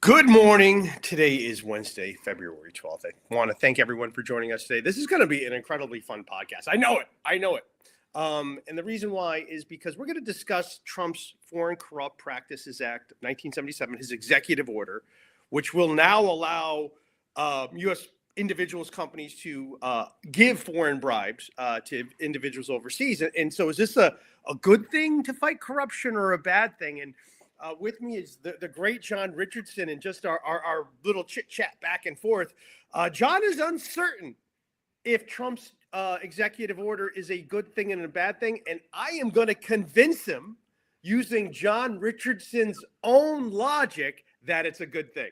Good morning. Today is Wednesday, February 12th. I want to thank everyone for joining us today. This is going to be an incredibly fun podcast. I know it. And the reason why is because we're going to discuss Trump's Foreign Corrupt Practices Act of 1977, his executive order, which will now allow U.S. individuals, companies to give foreign bribes to individuals overseas. And so is this a good thing to fight corruption or a bad thing? And with me is the great John Richardson, and just our little chit chat back and forth. John is uncertain if Trump's executive order is a good thing and a bad thing, and I am going to convince him using John Richardson's own logic that it's a good thing.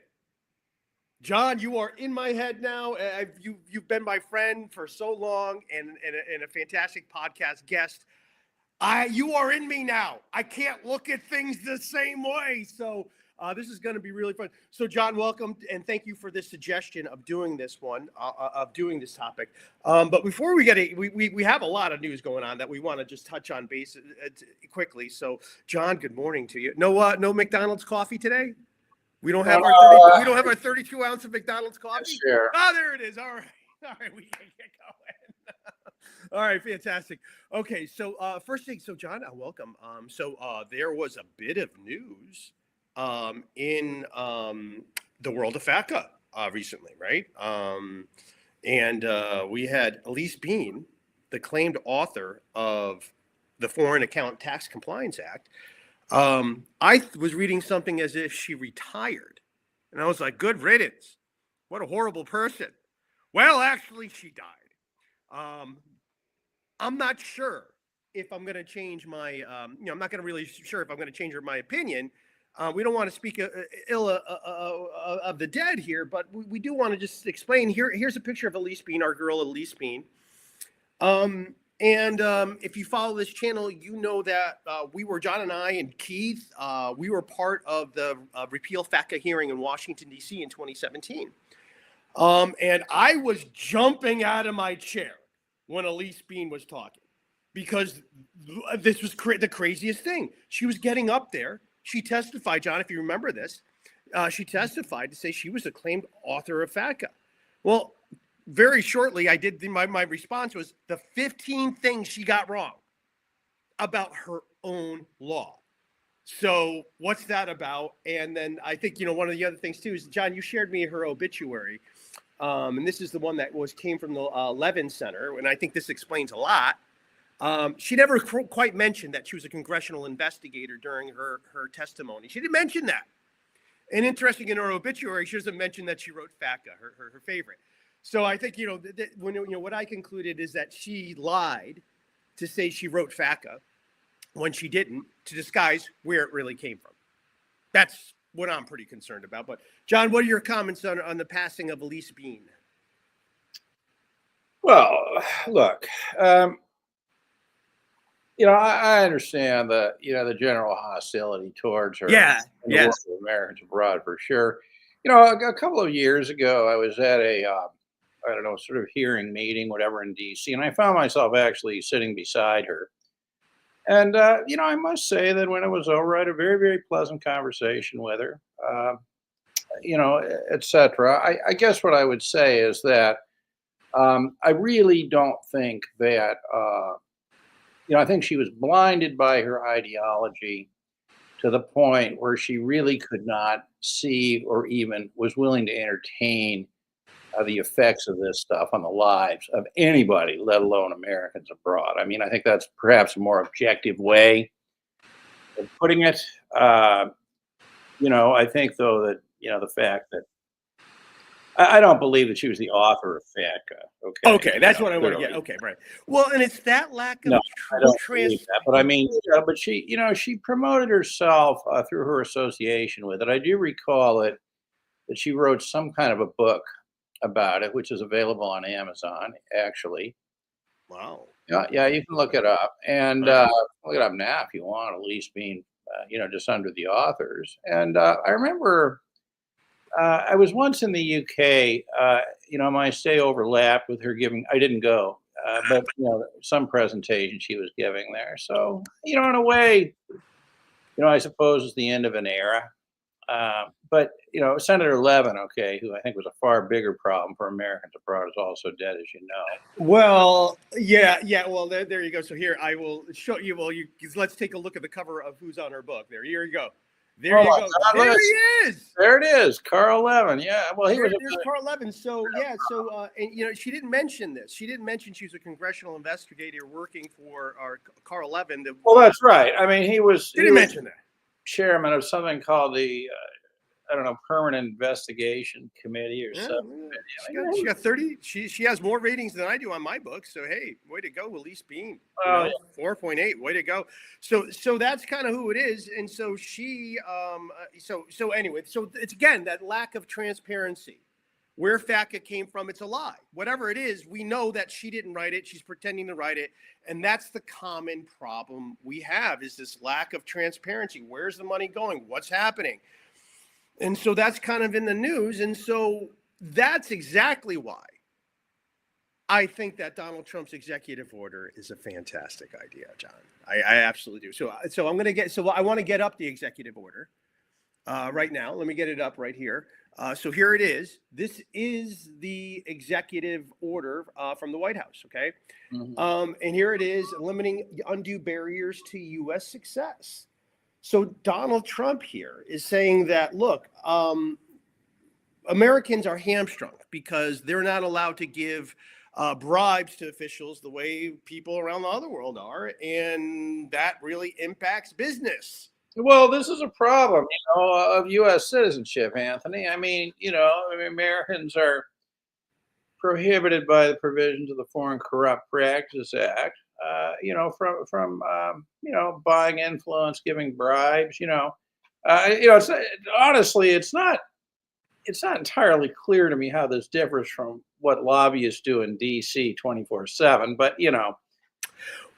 John, you are in my head now. You've been my friend for so long, and a fantastic podcast guest. You are in me now. I can't look at things the same way. So this is going to be really fun. So John, welcome, and thank you for this suggestion of doing this one, of doing this topic. But before we get it, we have a lot of news going on that we want to just touch on base quickly. So John, good morning to you. No McDonald's coffee today? We don't have our 32 ounce of McDonald's coffee? Sure. Oh, there it is. All right, we can get going. All right, fantastic. Okay, so first thing, so John, welcome. So there was a bit of news in the world of FATCA recently, right? And we had Elise Bean, the claimed author of the Foreign Account Tax Compliance Act. I was reading something as if she retired, and I was like, good riddance. What a horrible person. Well, actually, she died. I'm not sure if I'm going to change my, I'm not going to really sure if I'm going to change my opinion. We don't want to speak ill of the dead here, but we do want to just explain. Here's a picture of Elise Bean, our girl Elise Bean. And if you follow this channel, you know that John and I and Keith, we were part of the repeal FATCA hearing in Washington, D.C. in 2017. And I was jumping out of my chair when Elise Bean was talking, because this was the craziest thing. She was getting up there. She testified, John, if you remember this, she testified to say she was a claimed author of FATCA. Well, very shortly, I did my response was the 15 things she got wrong about her own law. So what's that about? And then I think, one of the other things too is, John, you shared me her obituary. And this is the one that came from the Levin Center, and I think this explains a lot. She never quite mentioned that she was a congressional investigator during her testimony. She didn't mention that. And interesting, in her obituary, she doesn't mention that she wrote FATCA, her favorite. So I think what I concluded is that she lied to say she wrote FATCA when she didn't, to disguise where it really came from. That's what I'm pretty concerned about. But John, what are your comments on the passing of Elise Bean? Well, look, I understand the general hostility towards her. Yeah, yes. Americans abroad, for sure. A couple of years ago, I was at a sort of hearing meeting, whatever, in D.C., and I found myself actually sitting beside her. And, I must say that when it was over, I had a very, very pleasant conversation with her, et cetera. I guess what I would say is that I really don't think that, I think she was blinded by her ideology to the point where she really could not see or even was willing to entertain the effects of this stuff on the lives of anybody, let alone Americans abroad. I mean, I think that's perhaps a more objective way of putting it. I think, though, that, the fact that I don't believe that she was the author of FATCA. Okay, that's what I want to get. Okay, right. Well, and it's that lack of transparency. But I mean, but she, she promoted herself through her association with it. I do recall that she wrote some kind of a book about it, which is available on Amazon, actually. Wow. Yeah, you can look it up, and look it up now if you want, at least being, just under the authors. And I remember I was once in the UK, my stay overlapped with her giving, I didn't go, but, some presentation she was giving there. So, in a way, I suppose it's the end of an era. But Senator Levin, okay, who I think was a far bigger problem for Americans abroad, is also dead, as you know. Well, yeah. Well, there you go. So here I will show you. Well, let's take a look at the cover of who's on her book. Here you go. There Oh you my go. God, There he is. there it is, Carl Levin. Yeah, well, he was. There's Carl Levin. So yeah. So and she didn't mention this. She didn't mention she was a congressional investigator working for Carl Levin. Well, that's right. I mean, he was. Didn't mention that. Chairman of something called the I don't know, Permanent Investigation Committee or something. She got 30. She has more ratings than I do on my book. So hey, way to go, Elise Bean. 4.8. Way to go. So that's kind of who it is. And so she so anyway, so it's again that lack of transparency. Where FATCA came from, it's a lie. Whatever it is, we know that she didn't write it. She's pretending to write it. And that's the common problem we have is this lack of transparency. Where's the money going? What's happening? And so that's kind of in the news. And so that's exactly why I think that Donald Trump's executive order is a fantastic idea, John. I absolutely do. So I'm going to I want to get up the executive order right now. Let me get it up right here. So here it is. This is the executive order from the White House. Okay. Mm-hmm. And here it is, limiting undue barriers to U.S. success. So Donald Trump here is saying that, look, Americans are hamstrung because they're not allowed to give bribes to officials the way people around the other world are. And that really impacts business. Well, this is a problem, of U.S. citizenship, Anthony. I mean, Americans are prohibited by the provisions of the Foreign Corrupt Practices Act, from buying influence, giving bribes. Honestly, it's not entirely clear to me how this differs from what lobbyists do in D.C. 24/7. But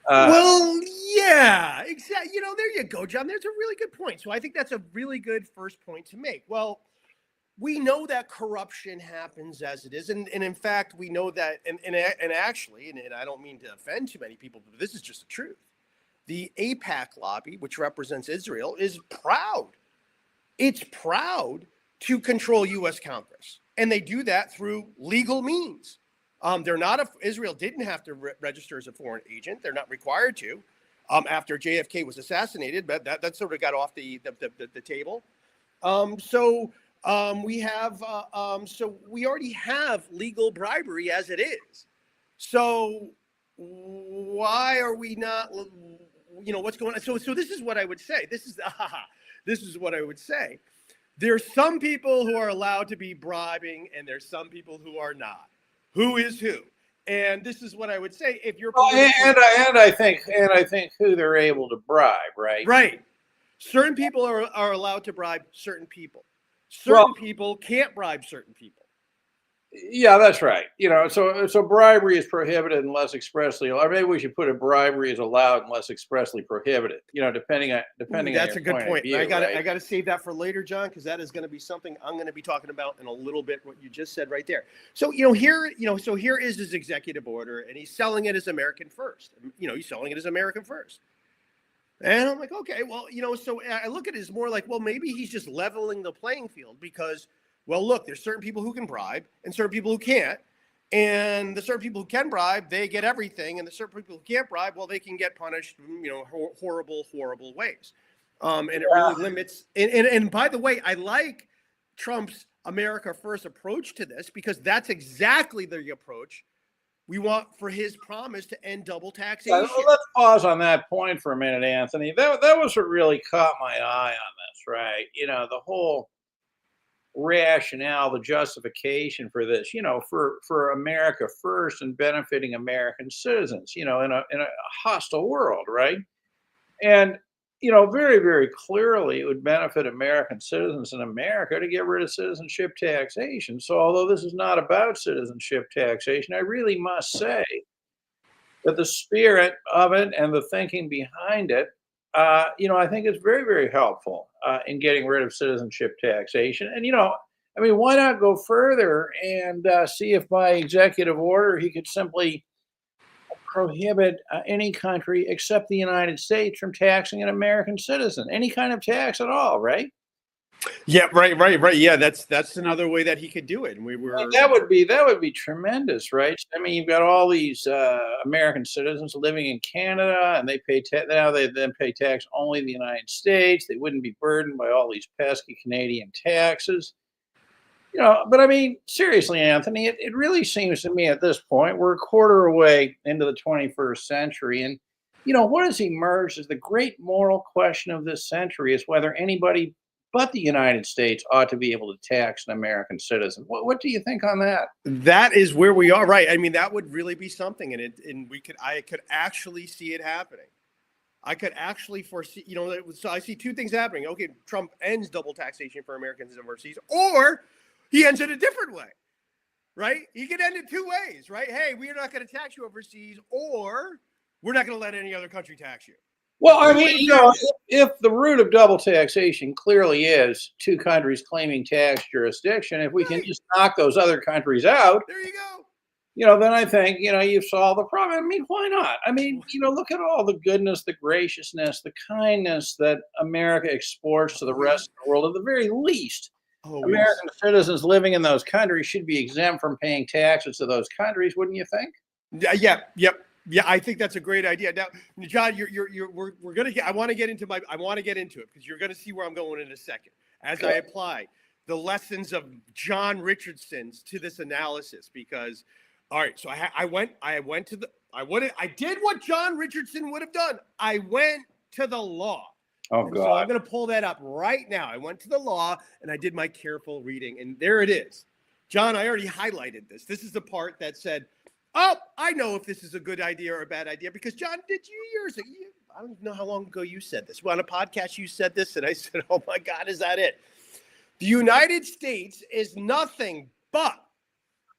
well, yeah, exactly. There you go, John. There's a really good point. So I think that's a really good first point to make. Well, we know that corruption happens as it is. And in fact, we know that, and actually, and I don't mean to offend too many people, but this is just the truth. The AIPAC lobby, which represents Israel, is proud. It's proud to control U.S. Congress. And they do that through legal means. Israel didn't have to register as a foreign agent. They're not required to after JFK was assassinated, but that sort of got off the table. We already have legal bribery as it is. So why are we not, what's going on? So this is what I would say. This is what I would say. There's some people who are allowed to be bribing and there's some people who are not. Who is who? And this is what I would say. If you're I think who they're able to bribe, right? Right. Certain people are allowed to bribe certain people. Certain people can't bribe certain people. Yeah, that's right. So bribery is prohibited unless expressly, or maybe we should put it bribery is allowed unless expressly prohibited. Depending on that's a good point. View, I got to save that for later, John, because that is going to be something I'm going to be talking about in a little bit. What you just said right there. So here is his executive order, and he's selling it as American first. He's selling it as American first. And I'm like, okay, well, so I look at it as more like, well, maybe he's just leveling the playing field because, well, look, there's certain people who can bribe and certain people who can't. And the certain people who can bribe, they get everything. And the certain people who can't bribe, well, they can get punished, horrible, horrible ways. And it really limits. And by the way, I like Trump's America First approach to this because that's exactly the approach we want for his promise to end double taxation. Let's pause on that point for a minute, Anthony. That was what really caught my eye on this, right? The whole rationale, the justification for this, for America first and benefiting American citizens, in a hostile world, right? And very, very clearly it would benefit American citizens in America to get rid of citizenship taxation. So although this is not about citizenship taxation, I really must say that the spirit of it and the thinking behind it, I think it's very, very helpful in getting rid of citizenship taxation. And, why not go further and see if by executive order he could simply prohibit any country except the United States from taxing an American citizen, any kind of tax at all, right? Yeah, right. Yeah, that's another way that he could do it. And we I mean, were, that would be tremendous, right? I mean, you've got all these American citizens living in Canada, and they pay now they then pay tax only in the United States. They wouldn't be burdened by all these pesky Canadian taxes. But I mean, seriously, Anthony, it really seems to me at this point we're a quarter away into the 21st century, and what has emerged as the great moral question of this century is whether anybody but the United States ought to be able to tax an American citizen. What do you think on that? that is where we are, right? I mean, that would really be something, and I could actually see it happening. I could actually foresee, so I see two things happening. Okay, Trump ends double taxation for Americans overseas, or he ends it a different way, right? He could end it two ways, right? Hey, we're not going to tax you overseas, or we're not going to let any other country tax you. Well, I mean, if the root of double taxation clearly is two countries claiming tax jurisdiction, if we can Right. just knock those other countries out, There you go. then I think, you've solved the problem. I mean, why not? I mean, look at all the goodness, the graciousness, the kindness that America exports to the rest of the world. At the very least, Always. American citizens living in those countries should be exempt from paying taxes to those countries, wouldn't you think? Yeah. I think that's a great idea. Now, John, we're gonna get. I want to get into it because you're gonna see where I'm going in a second as I apply the lessons of John Richardson's to this analysis. Because, all right, so I did what John Richardson would have done. I went to the law. Oh, And God. so I'm going to pull that up right now. I went to the law and I did my careful reading, and there it is. John, I already highlighted this. This is the part that said, oh, I know if this is a good idea or a bad idea, because John, I don't know how long ago you said this. Well, on a podcast, you said this, and I said, oh my God, is that it? The United States is nothing but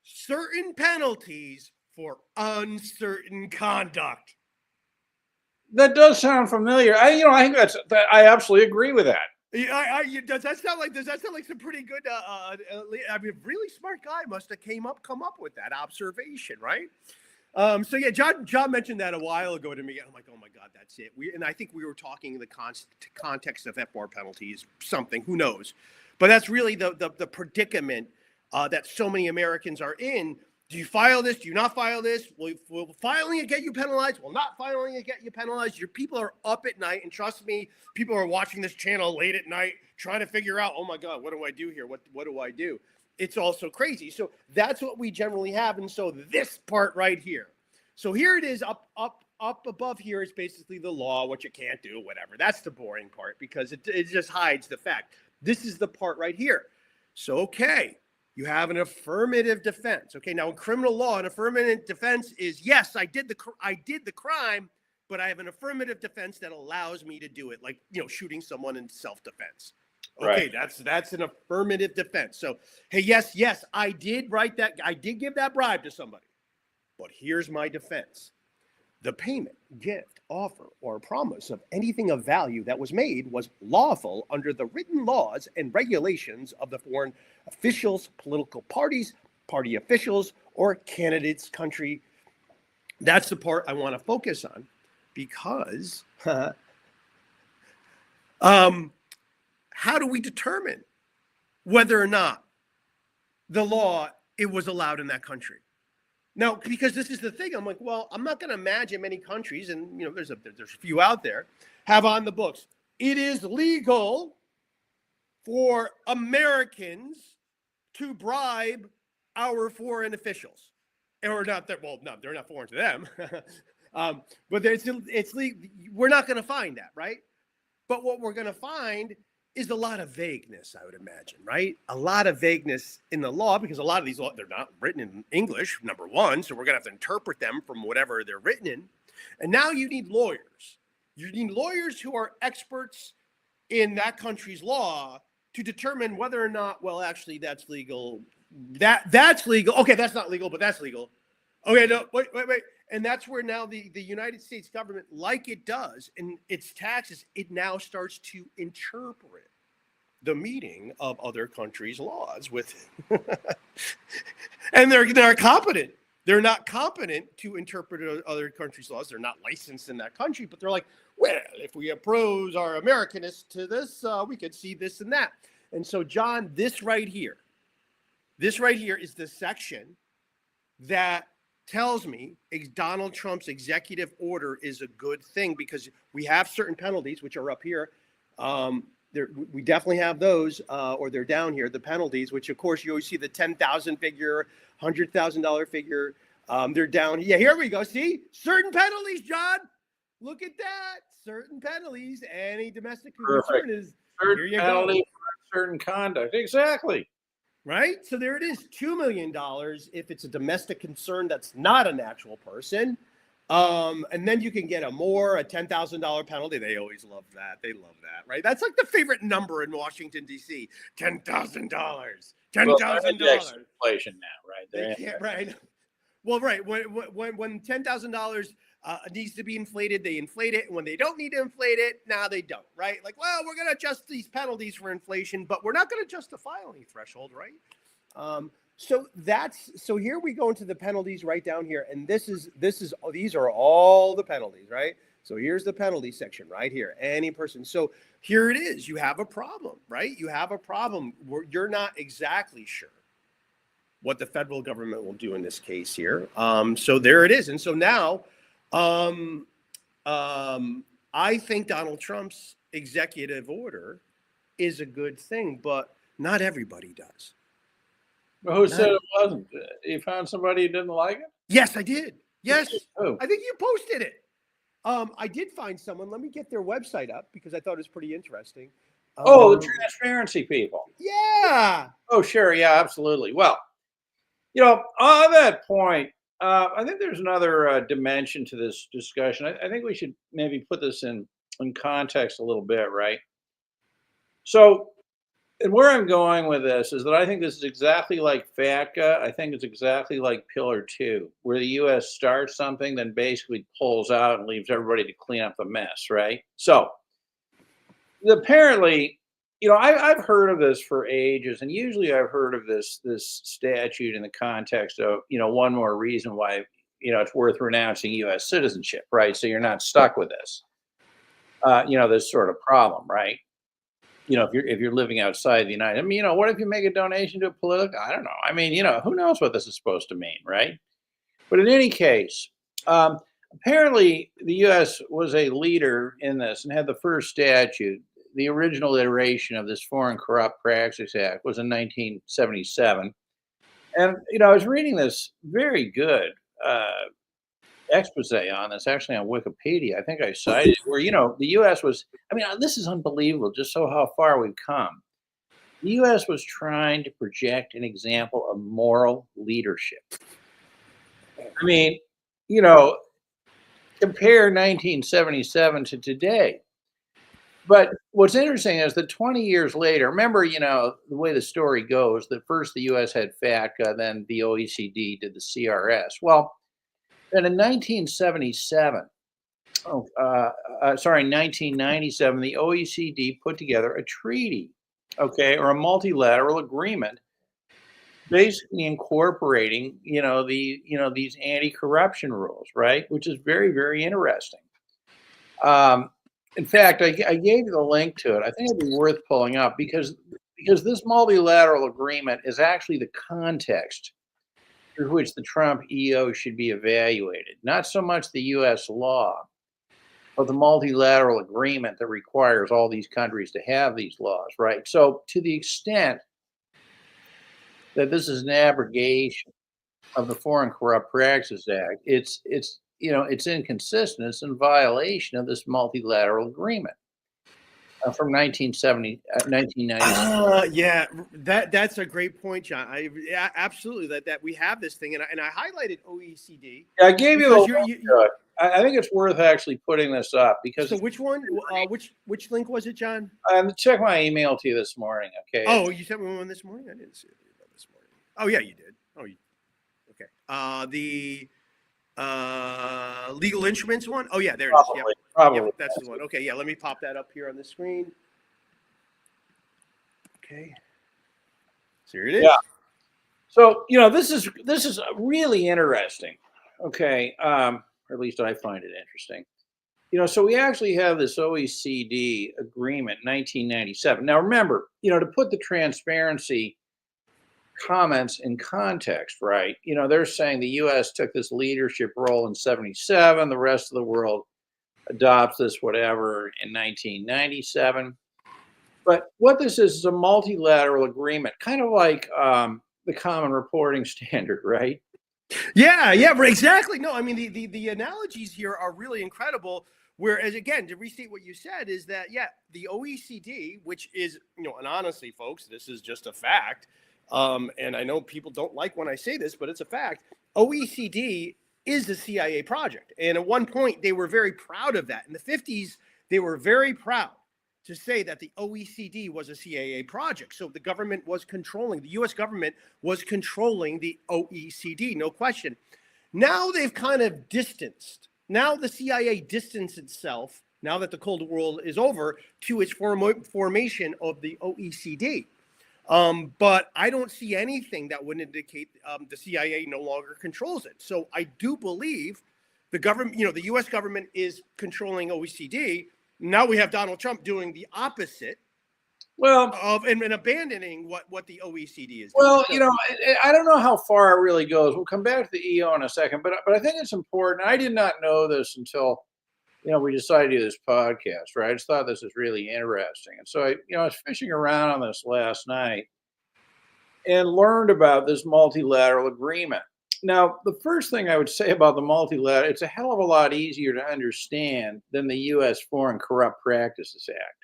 certain penalties for uncertain conduct. That does sound familiar. I think I absolutely agree with that. Does that sound like some pretty good? I mean, a really smart guy must have come up with that observation, right? So yeah, John mentioned that a while ago to me. I'm like, oh my God, that's it. And I think we were talking in the context of FBAR penalties, something. Who knows? But that's really the predicament that so many Americans are in. Do you file this? Do you not file this? Will filing it get you penalized? Will not filing it get you penalized? Your people are up at night, and trust me, people are watching this channel late at night trying to figure out, oh my God, what do I do here? What do I do? It's also crazy. So that's what we generally have. And so this part right here. So here it is up above here is basically the law, what you can't do, whatever. That's the boring part because it just hides the fact. This is the part right here. So, okay. You have an affirmative defense. Okay, now in criminal law, an affirmative defense is, yes, I did the crime, but I have an affirmative defense that allows me to do it, like shooting someone in self-defense. Okay, Right. that's an affirmative defense. So, hey, yes, I did give that bribe to somebody, but here's my defense. The payment, gift, offer, or promise of anything of value that was made was lawful under the written laws and regulations of the foreign officials, political parties, party officials, or candidates' country. That's the part I want to focus on because how do we determine whether or not the law it was allowed in that country? Now, because this is the thing, I'm like, well, I'm not going to imagine many countries, and there's a few out there, have on the books. It is legal for Americans to bribe our foreign officials, or not that. Well, no, they're not foreign to them, but it's legal. We're not going to find that, right? But what we're going to find is a lot of vagueness, I would imagine, right? A lot of vagueness in the law because a lot of these laws, they're not written in English, number one, so we're going to have to interpret them from whatever they're written in. And now you need lawyers. You need lawyers who are experts in that country's law to determine whether or not, well, actually, that's legal. That's legal. Okay, that's not legal, but that's legal. Okay, no, wait. And that's where now the United States government, like it does in its taxes, it now starts to interpret the meaning of other countries' laws with, and they're competent. They're not competent to interpret other countries' laws. They're not licensed in that country, but they're like, well, if we oppose our Americanists to this, we could see this and that. And so, John, this right here is the section that tells me Donald Trump's executive order is a good thing because we have certain penalties, which are up here. We definitely have those, or they're down here, the penalties, which of course you always see the 10,000 figure, $100,000 figure. They're down. Yeah, here we go. See, certain penalties, John. Look at that. Certain penalties. Any domestic concern is certain here you penalty go. for certain conduct. Exactly. Right? So there it is, $2 million if it's a domestic concern that's not a natural person. And then you can get a $10,000 penalty. They always love that. They love that, right? That's like the favorite number in Washington, D.C. $10,000. $10,000. Inflation now, right? They can't, right? Well, right. When $10,000 needs to be inflated, they inflate it. And when they don't need to inflate it, now they don't, right? Like, well, we're going to adjust these penalties for inflation, but we're not going to adjust the filing threshold, right? So here we go into the penalties right down here. And these are all the penalties, right? So here's the penalty section right here. Any person. So here it is. You have a problem, right? You have a problem where you're not exactly sure what the federal government will do in this case here. So there it is. And so now I think Donald Trump's executive order is a good thing, but not everybody does. Well, who said it wasn't? You found somebody who didn't like it? Yes, I did. Yes. Oh. I think you posted it. I did find someone. Let me get their website up because I thought it was pretty interesting. The transparency people. Yeah. Oh, sure. Yeah, absolutely. Well, on that point, I think there's another dimension to this discussion. I think we should maybe put this in context a little bit, right? So, and where I'm going with this is that I think this is exactly like FATCA. I think it's exactly like Pillar 2, where the U.S. starts something, then basically pulls out and leaves everybody to clean up the mess, right? So, apparently, I've heard of this for ages, and usually I've heard of this statute in the context of, one more reason why, it's worth renouncing U.S. citizenship, right? So you're not stuck with this, this sort of problem, right? If you're living outside the United, what if you make a donation to a political? I don't know. Who knows what this is supposed to mean, right? But in any case, apparently the U.S. was a leader in this and had the first statute. The original iteration of this Foreign Corrupt Practices Act was in 1977. And, I was reading this very good expose on this, actually on Wikipedia. I think I cited it, where, the U.S. was, this is unbelievable, just so how far we've come. The U.S. was trying to project an example of moral leadership. Compare 1977 to today. But what's interesting is that 20 years later, remember, the way the story goes, that first the U.S. had FATCA, then the OECD did the CRS. Well, then in 1997, 1997, the OECD put together a treaty, or a multilateral agreement, basically incorporating, these anti-corruption rules, right? Which is very, very interesting. In fact, I gave you the link to it. I think it'd be worth pulling up because this multilateral agreement is actually the context through which the Trump EO should be evaluated. Not so much the U.S. law, but the multilateral agreement that requires all these countries to have these laws, right? So to the extent that this is an abrogation of the Foreign Corrupt Practices Act, it's inconsistent. It's in violation of this multilateral agreement from 1990. Yeah, that's a great point, John. Absolutely that we have this thing, and I highlighted OECD. Yeah, I gave you the link to it. I think it's worth actually putting this up because. So which one? Which link was it, John? Check my email to you this morning. Okay. Oh, you sent me one this morning. I didn't see it this morning. Oh yeah, you did. Oh, okay. The legal instruments one. Oh yeah, there it is. Yep. Probably. Yep, that's the one. Okay, yeah. Let me pop that up here on the screen. Okay. So here it is. Yeah. So this is really interesting. Okay. Or at least I find it interesting. So we actually have this OECD agreement, 1997. Now, remember, to put the transparency comments in context, right? They're saying the U.S. took this leadership role in 77. The rest of the world adopts this, whatever, in 1997. But what this is a multilateral agreement, kind of like the Common Reporting Standard, right? Yeah, exactly. No, I mean the analogies here are really incredible. Whereas again, to restate what you said, is that the OECD, which is and honestly, folks, this is just a fact. And I know people don't like when I say this, but it's a fact. OECD is the CIA project, and at one point they were very proud of that. In the 50s, they were very proud to say that the OECD was a CIA project. So the government was controlling, the US government was controlling the OECD, no question. Now they've kind of distanced. Now the CIA distanced itself, now that the Cold War is over, to its formation of the OECD. But I don't see anything that would indicate the CIA no longer controls it. So I do believe the government, the US government is controlling OECD. Now we have Donald Trump doing the opposite of and abandoning what the OECD is doing. Well, I don't know how far it really goes. We'll come back to the EO in a second, but I think it's important. I did not know this until we decided to do this podcast, right? I just thought this was really interesting, and so I was fishing around on this last night and learned about this multilateral agreement. Now, the first thing I would say about the multilateral, it's a hell of a lot easier to understand than the U.S. Foreign Corrupt Practices Act.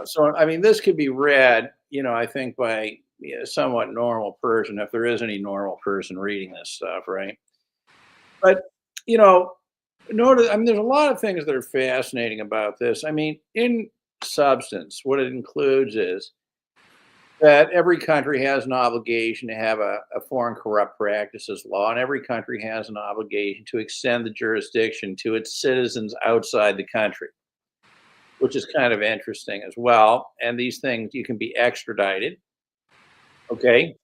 So I mean, this could be read, I think by a somewhat normal person, if there is any normal person reading this stuff, right? But notice, I mean, there's a lot of things that are fascinating about this. I mean, in substance, what it includes is that every country has an obligation to have a foreign corrupt practices law, and every country has an obligation to extend the jurisdiction to its citizens outside the country, which is kind of interesting as well. And these things, you can be extradited. Okay.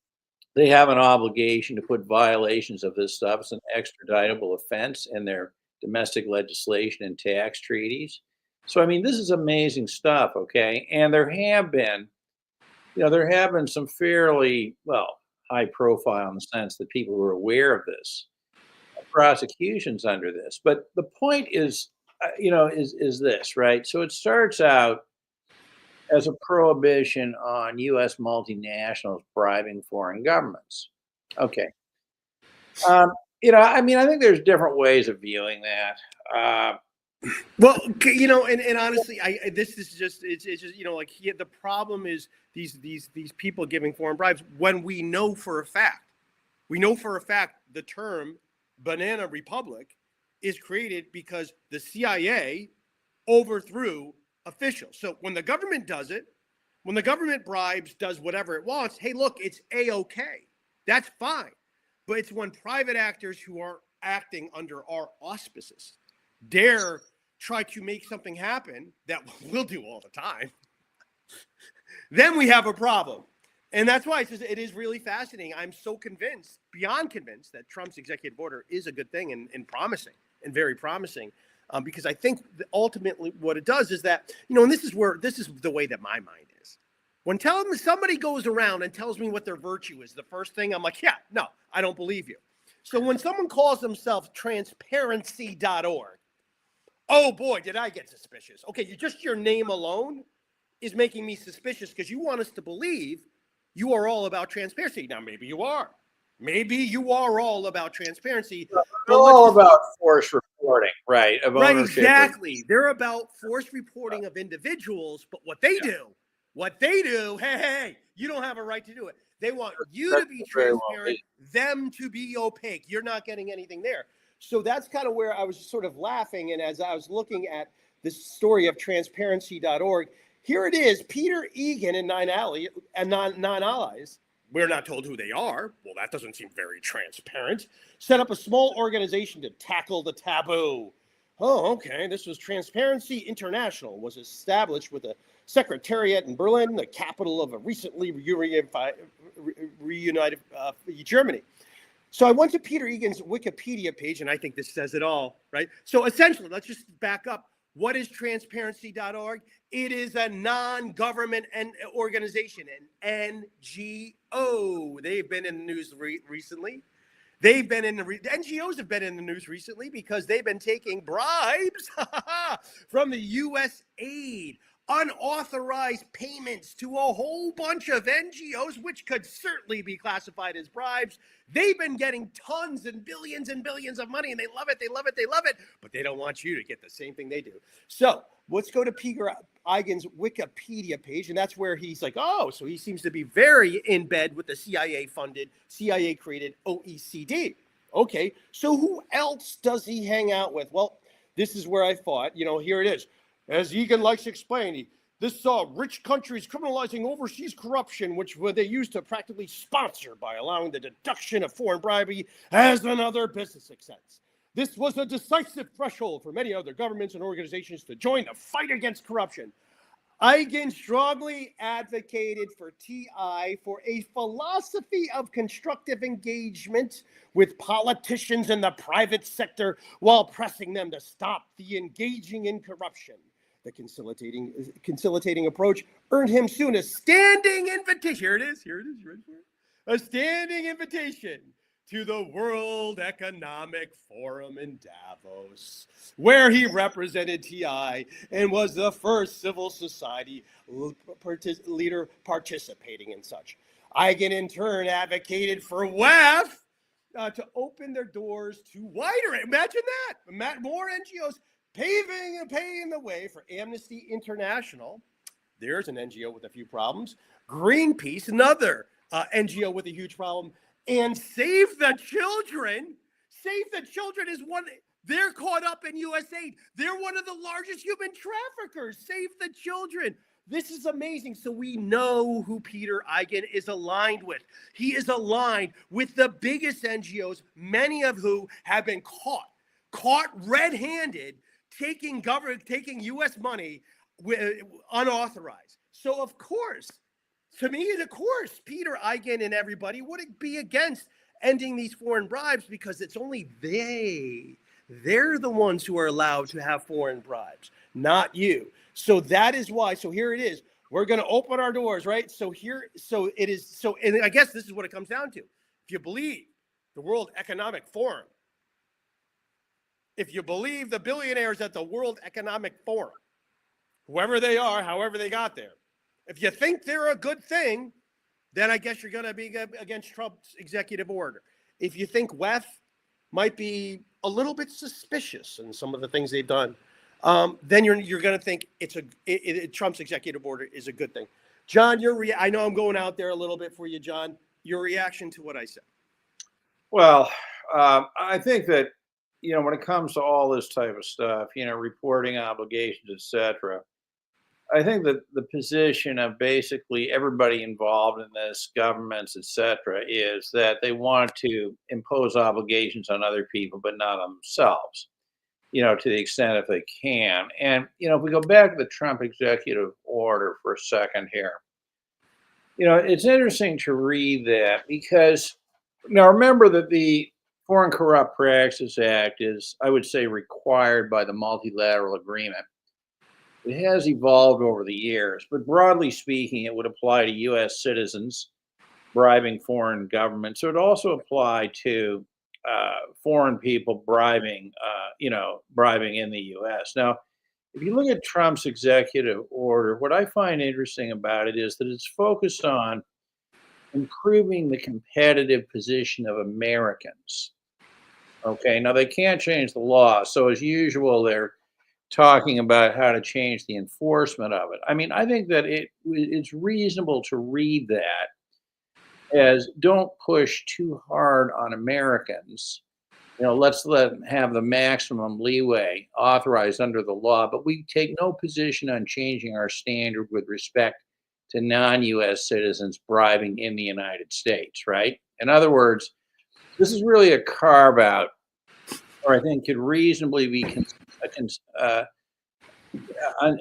They have an obligation to put violations of this stuff as an extraditable offense in their domestic legislation and tax treaties. So, I mean, this is amazing stuff. Okay. And there have been some fairly, high profile in the sense that people were aware of this, prosecutions under this. But the point is, is this, right? So it starts out as a prohibition on U.S. multinationals bribing foreign governments. Okay. I mean, I think there's different ways of viewing that. Well, and honestly, this is just it's just like the problem is these people giving foreign bribes when we know for a fact the term banana republic is created because the CIA overthrew officials. So when the government does it, when the government bribes, does whatever it wants, hey, look, it's A-okay. That's fine. But it's when private actors who are acting under our auspices dare try to make something happen that we'll do all the time, then we have a problem. And that's why it is really fascinating. I'm so convinced, beyond convinced, that Trump's executive order is a good thing and promising, and very promising. Because I think ultimately what it does is that, and this is the way that my mind is. When somebody goes around and tells me what their virtue is, the first thing I'm like, yeah, no, I don't believe you. So when someone calls themselves transparency.org, oh boy, did I get suspicious. Okay, just your name alone is making me suspicious because you want us to believe you are all about transparency. Now, maybe you are. Maybe you are all about transparency. They're all about forced reporting, right? Of right, ownership. exactly. They're about forced reporting of individuals, but what they do, hey, you don't have a right to do it. They want you to be transparent, them to be opaque. You're not getting anything there. So that's kind of where I was sort of laughing. And as I was looking at this story of transparency.org, here it is, Peter Egan and nine allies. We're not told who they are. Well, that doesn't seem very transparent. Set up a small organization to tackle the taboo. Oh, okay. This was Transparency International, was established with a secretariat in Berlin, the capital of a recently reunited Germany. So I went to Peter Egan's Wikipedia page, and I think this says it all, right? So essentially, let's just back up. What is transparency.org? It is a non-government organization, an NGO. They've been in the news recently. They've been in the NGOs have been in the news recently because they've been taking bribes from the U.S. aid, unauthorized payments to a whole bunch of NGOs, which could certainly be classified as bribes. They've been getting tons and billions of money, and they love it, they love it, they love it, but they don't want you to get the same thing they do. So let's go to Peter Egan's Wikipedia page, and that's where he's like, oh, so he seems to be very in bed with the CIA-funded, CIA-created OECD. Okay, so who else does he hang out with? Well, this is where I thought, here it is. As Egan likes to explain, this saw rich countries criminalizing overseas corruption, which they used to practically sponsor by allowing the deduction of foreign bribery as another business expense. This was a decisive threshold for many other governments and organizations to join the fight against corruption. Egan strongly advocated for TI for a philosophy of constructive engagement with politicians in the private sector while pressing them to stop the engaging in corruption. The conciliating approach earned him soon a standing invitation. Here it is. You ready for it? A standing invitation to the World Economic Forum in Davos, where he represented TI and was the first civil society leader participating in such. Egan, in turn, advocated for WEF to open their doors to wider. Imagine that. More NGOs paving the way for Amnesty International. There's an NGO with a few problems. Greenpeace, another NGO with a huge problem. And Save the Children. Save the Children is one. They're caught up in U.S. aid. They're one of the largest human traffickers. Save the Children. This is amazing. So we know who Peter Egan is aligned with. He is aligned with the biggest NGOs, many of whom have been caught red-handed, taking U.S. money unauthorized. So of course, to me, of course, Peter Egan and everybody would be against ending these foreign bribes because it's only they're the ones who are allowed to have foreign bribes, not you. So that is why. So here it is. We're going to open our doors, right? So it is. So, and I guess this is what it comes down to. If you believe the World Economic Forum, if you believe the billionaires at the World Economic Forum, whoever they are, however they got there, if you think they're a good thing, then I guess you're going to be against Trump's executive order. If you think WEF might be a little bit suspicious in some of the things they've done, then you're going to think Trump's executive order is a good thing. John, I know I'm going out there a little bit for you, John. Your reaction to what I said? Well, I think that, when it comes to all this type of stuff, reporting obligations, etc., I think that the position of basically everybody involved in this, governments, etc., is that they want to impose obligations on other people, but not on themselves, to the extent if they can. And, if we go back to the Trump executive order for a second here, it's interesting to read that because now remember that the Foreign Corrupt Practices Act is, I would say, required by the Multilateral Agreement. It has evolved over the years, but broadly speaking, it would apply to U.S. citizens bribing foreign governments. So it also apply to foreign people bribing in the U.S. Now, if you look at Trump's executive order, what I find interesting about it is that it's focused on improving the competitive position of Americans. Okay, now they can't change the law. So as usual, they're talking about how to change the enforcement of it. I mean, I think that it's reasonable to read that as don't push too hard on Americans. Let's let them have the maximum leeway authorized under the law, but we take no position on changing our standard with respect to non-U.S. citizens bribing in the United States, right? In other words, this is really a carve-out, or I think could reasonably be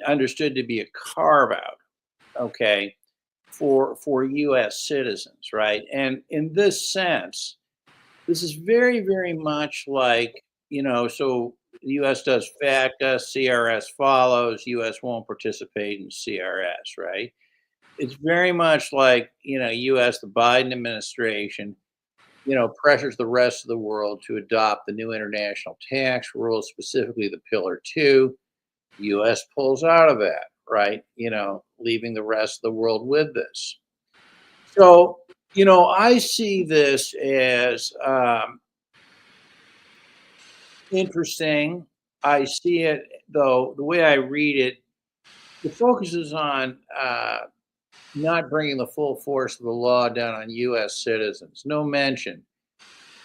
understood to be a carve-out, okay, for U.S. citizens, right? And in this sense, this is very, very much like, so the U.S. does FATCA, CRS follows, U.S. won't participate in CRS, right? It's very much like, U.S., the Biden administration, pressures the rest of the world to adopt the new international tax rules, specifically the Pillar Two. The U.S. pulls out of that, right? Leaving the rest of the world with this. So, I see this as interesting. I see it, though, the way I read it, the focus is on not bringing the full force of the law down on U.S. citizens. No mention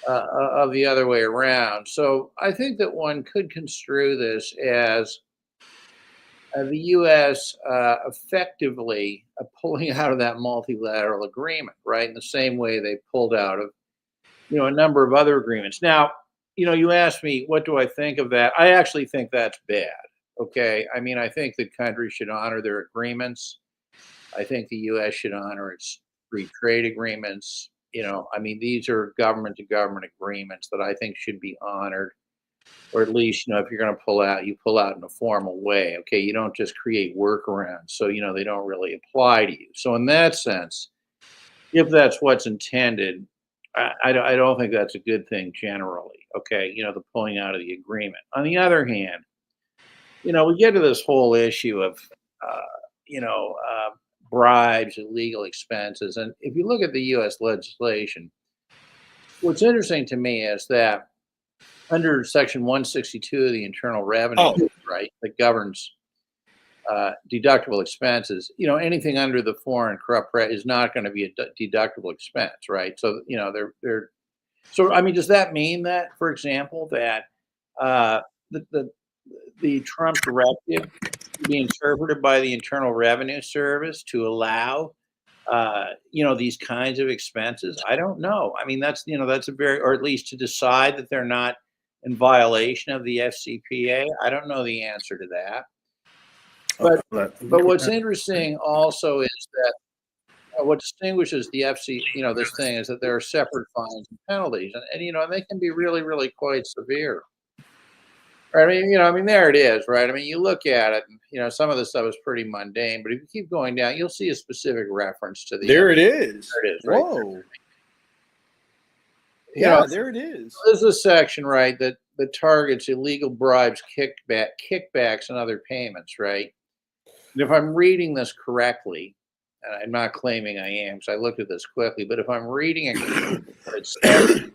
of the other way around. So I think that one could construe this as the U.S. Effectively pulling out of that multilateral agreement, right? In the same way they pulled out of, a number of other agreements. Now, you asked me, what do I think of that? I actually think that's bad. Okay. I mean, I think that countries should honor their agreements. I think the U.S. should honor its free trade agreements. I mean, these are government to government agreements that I think should be honored, or at least, if you're going to pull out, you pull out in a formal way. Okay. You don't just create workarounds. So, they don't really apply to you. So, in that sense, if that's what's intended, I don't think that's a good thing generally. Okay. The pulling out of the agreement. On the other hand, we get to this whole issue of, uh, you know, uh, bribes and legal expenses. And if you look at the U.S. legislation, what's interesting to me is that under Section 162 of the Internal Revenue, Oh, right, that governs deductible expenses, anything under the foreign corrupt is not going to be a deductible expense, right? So, they're so. I mean, does that mean that, for example, that uh, the, the the Trump directive be interpreted by the Internal Revenue Service to allow, these kinds of expenses? I don't know. I mean, that's a very, or at least to decide that they're not in violation of the FCPA. I don't know the answer to that. But what's interesting also is that what distinguishes the FC, this thing is that there are separate fines and penalties, and they can be really, really quite severe. Right? I mean, there it is, right? I mean, you look at it, and some of the stuff is pretty mundane, but if you keep going down, you'll see a specific reference to the. there it is. There it is, right there. Whoa. You know, Yeah, there it is. there's a section, right, that targets illegal bribes, kickbacks, and other payments, right? And if I'm reading this correctly, and I'm not claiming I am, because I looked at this quickly, but if I'm reading it, it says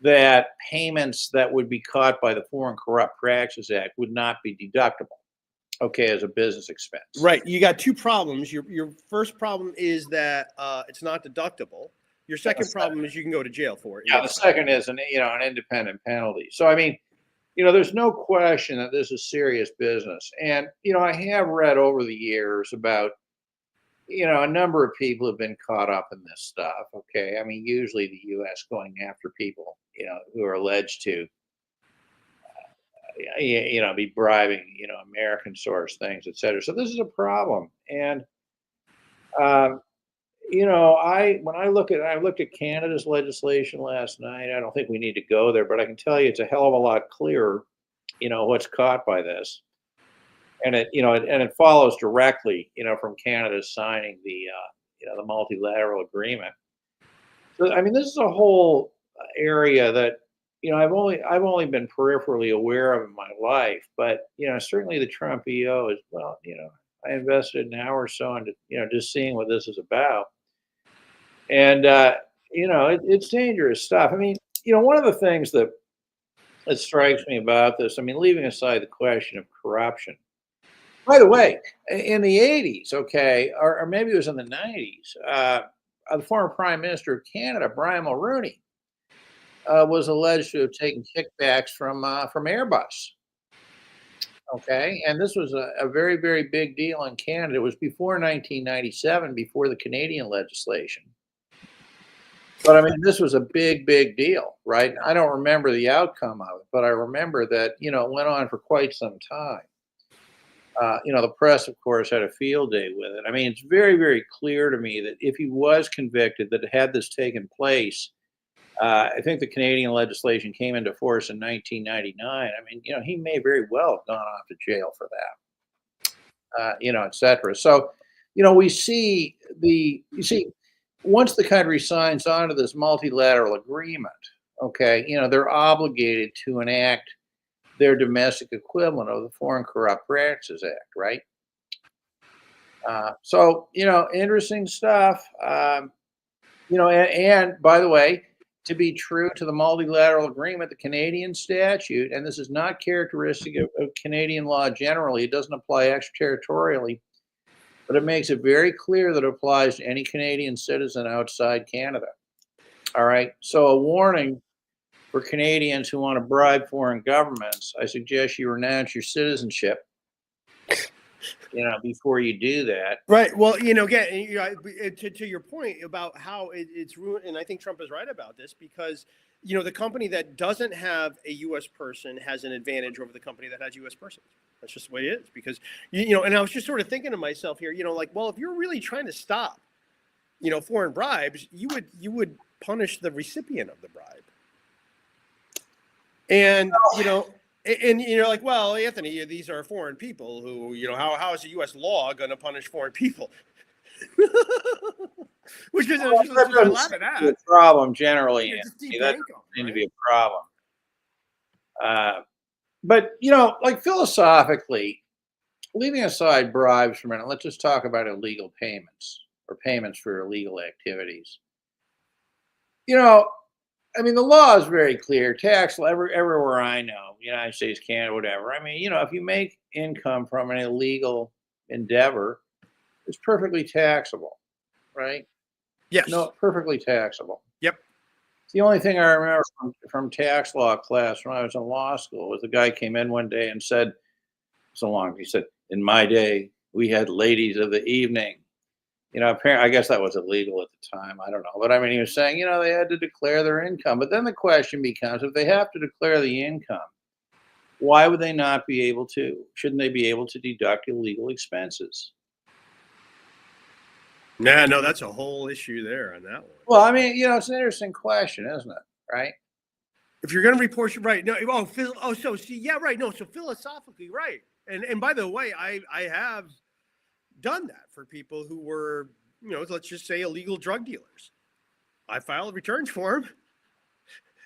that payments that would be caught by the Foreign Corrupt Practices Act would not be deductible, okay, as a business expense. Right. You got two problems. Your first problem is that it's not deductible. Your second problem is you can go to jail for it. Yeah, the second is an independent penalty. So I mean, there's no question that this is serious business. And I have read over the years about a number of people have been caught up in this stuff. Okay, I mean, usually the U.S. going after people who are alleged to be bribing American source things, et cetera. So this is a problem. And um, I looked at Canada's legislation last night. I don't think we need to go there, but I can tell you it's a hell of a lot clearer, what's caught by this. And it follows directly, from Canada signing the multilateral agreement. So I mean, this is a whole area that I've only been peripherally aware of in my life, but certainly the Trump EO is, well, I invested an hour or so into just seeing what this is about. And it's dangerous stuff. I mean, one of the things that strikes me about this, I mean, leaving aside the question of corruption. By the way, in the 80s, okay, or maybe it was in the 90s, the former Prime Minister of Canada, Brian Mulroney, was alleged to have taken kickbacks from Airbus. Okay, and this was a very, very big deal in Canada. It was before 1997, before the Canadian legislation. But I mean, this was a big, big deal, right? I don't remember the outcome of it, but I remember that it went on for quite some time. The press, of course, had a field day with it. I mean, it's very, very clear to me that if he was convicted, that had this taken place, I think the Canadian legislation came into force in 1999. I mean, he may very well have gone off to jail for that, et cetera. So, you see, once the country signs on to this multilateral agreement, okay, they're obligated to enact their domestic equivalent of the Foreign Corrupt Practices Act, right? So, interesting stuff. And by the way, to be true to the multilateral agreement, the Canadian statute, and this is not characteristic of Canadian law generally, it doesn't apply extraterritorially, but it makes it very clear that it applies to any Canadian citizen outside Canada. All right. So, a warning for Canadians who want to bribe foreign governments, I suggest you renounce your citizenship, before you do that. Right. Well, again, to your point about how it's ruined, and I think Trump is right about this because, the company that doesn't have a U.S. person has an advantage over the company that has U.S. persons. That's just the way it is because, and I was just sort of thinking to myself here, well, if you're really trying to stop, foreign bribes, you would punish the recipient of the bribe. And, and you're like, well, Anthony, these are foreign people who, how is the U.S. law going to punish foreign people? Which is a problem generally. Yeah, That doesn't seem to be a problem. But like philosophically, leaving aside bribes for a minute, let's just talk about illegal payments or payments for illegal activities. I mean, the law is very clear. Tax everywhere I know, United States, Canada, whatever. I mean, if you make income from an illegal endeavor, it's perfectly taxable, right? Yes. No, perfectly taxable. Yep. The only thing I remember from tax law class when I was in law school was the guy came in one day and said, he said, in my day, we had ladies of the evening. Apparently, I guess that was illegal at the time. I don't know. But I mean, he was saying, they had to declare their income. But then the question becomes, if they have to declare the income, why would they not be able to? Shouldn't they be able to deduct illegal expenses? No, that's a whole issue there on that one. Well, I mean, it's an interesting question, isn't it? Right? If you're going to report, right? No. So philosophically, right. And by the way, I have done that for people who were, let's just say illegal drug dealers. I filed returns for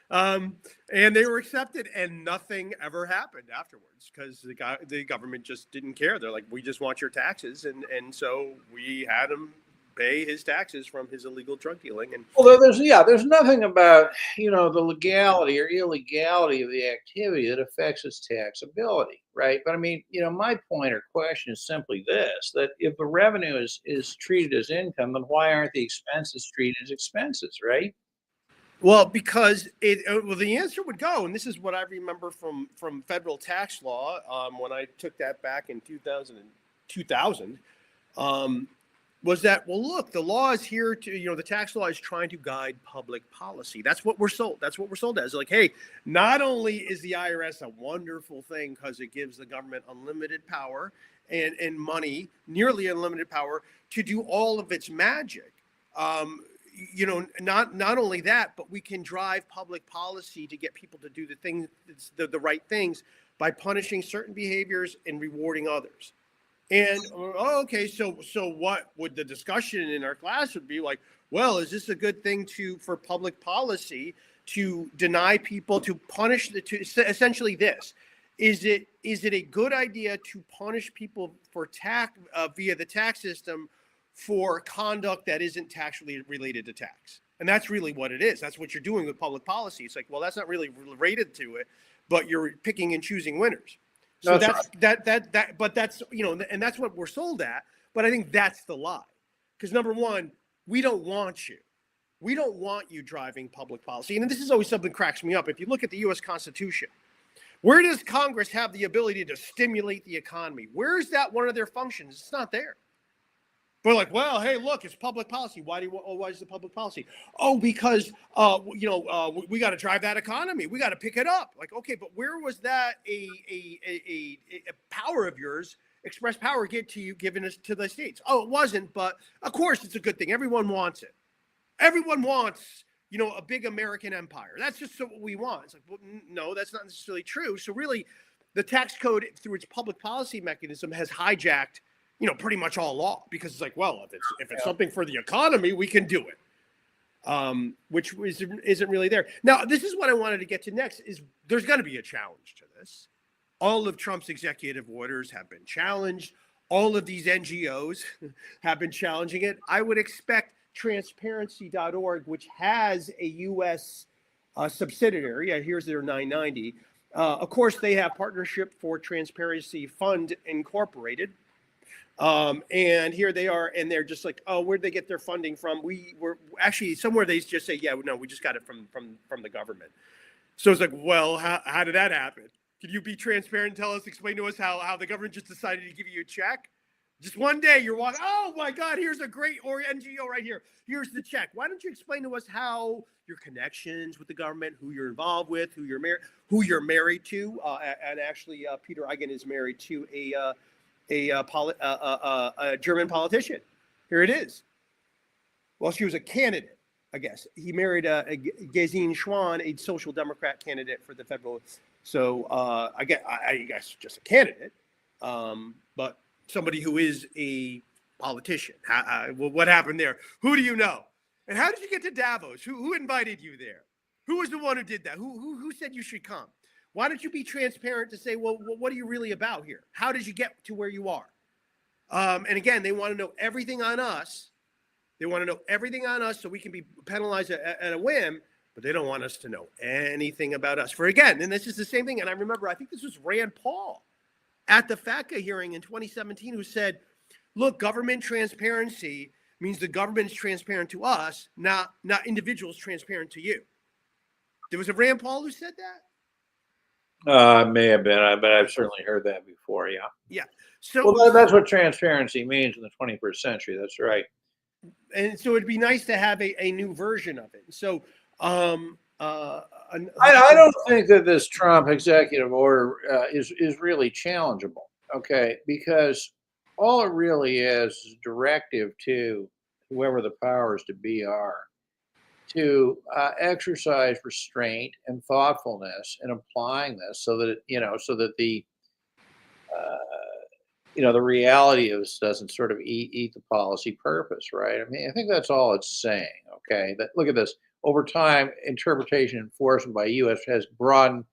them, and they were accepted, and nothing ever happened afterwards because the government just didn't care. They're like, we just want your taxes, and so we had him pay his taxes from his illegal drug dealing. And well, there's nothing about the legality or illegality of the activity that affects its taxability, right? But I mean, my point or question is simply this: that if the revenue is treated as income, then why aren't the expenses treated as expenses, right? Well, because the answer would go, and this is what I remember from federal tax law when I took that back in 2000. Was that, well, look, the law is here to, the tax law is trying to guide public policy. That's what we're sold. That's what we're sold as. Like, hey, not only is the IRS a wonderful thing because it gives the government unlimited power and money, nearly unlimited power to do all of its magic. Not only that, but we can drive public policy to get people to do the right things by punishing certain behaviors and rewarding others. And okay, so what would the discussion in our class would be like? Well, is this a good thing for public policy to deny people, to punish essentially this? Is it a good idea to punish people for tax via the tax system for conduct that isn't tax related to tax? And that's really what it is. That's what you're doing with public policy. It's like, well, that's not really related to it, but you're picking and choosing winners. So but that's, and that's what we're sold at. But I think that's the lie. Because number one, we don't want you. We don't want you driving public policy. And this is always something that cracks me up. If you look at the U.S. Constitution, where does Congress have the ability to stimulate the economy? Where is that one of their functions? It's not there. We're like, well, hey, look, it's public policy. Why is it public policy? Oh, because we got to drive that economy. We got to pick it up. Like, okay, but where was that a power of yours, express power, given us to the states? Oh, it wasn't. But of course, it's a good thing. Everyone wants it. Everyone wants a big American empire. That's just what we want. It's like, well, no, that's not necessarily true. So really, the tax code, through its public policy mechanism, has hijacked, pretty much all law, because it's like, well, if it's something for the economy, we can do it, which isn't really there. Now, this is what I wanted to get to next, is there's going to be a challenge to this. All of Trump's executive orders have been challenged. All of these NGOs have been challenging it. I would expect transparency.org, which has a U.S. Subsidiary, here's their 990. Of course, they have Partnership for Transparency Fund Incorporated. And here they are, and they're just like, oh, where'd they get their funding from? We were actually somewhere they just say, yeah, no, we just got it from the government. So it's like, well, how did that happen? Can you be transparent and explain to us how the government just decided to give you a check? Just one day you're walking, oh my God, here's a great NGO right here. Here's the check. Why don't you explain to us how your connections with the government, who you're involved with, who you're married to, and actually Peter Eigen is married to a German politician. Here it is. Well, she was a candidate, I guess. He married a Gesine Schwan, a social democrat candidate for the federal. So I guess just a candidate, but somebody who is a politician. What happened there? Who do you know? And how did you get to Davos? Who invited you there? Who was the one who did that? Who said you should come? Why don't you be transparent to say, well, what are you really about here? How did you get to where you are? And again, they want to know everything on us. They want to know everything on us so we can be penalized at a whim, but they don't want us to know anything about us. For again, and this is the same thing. And I remember, I think this was Rand Paul at the FATCA hearing in 2017, who said, look, government transparency means the government's transparent to us, not individuals transparent to you. There was a Rand Paul who said that? May have been, but I've certainly heard that before. Yeah. Yeah. So well, that's what transparency means in the 21st century. That's right. And so it'd be nice to have a new version of it. So I don't think that this Trump executive order is really challengeable. Okay, because all it really is a directive to whoever the powers to be are to exercise restraint and thoughtfulness in applying this, so that the the reality of this doesn't sort of eat the policy purpose, right? I mean, I think that's all it's saying. Okay, that look at this. Over time, interpretation and enforcement by U.S. has broadened,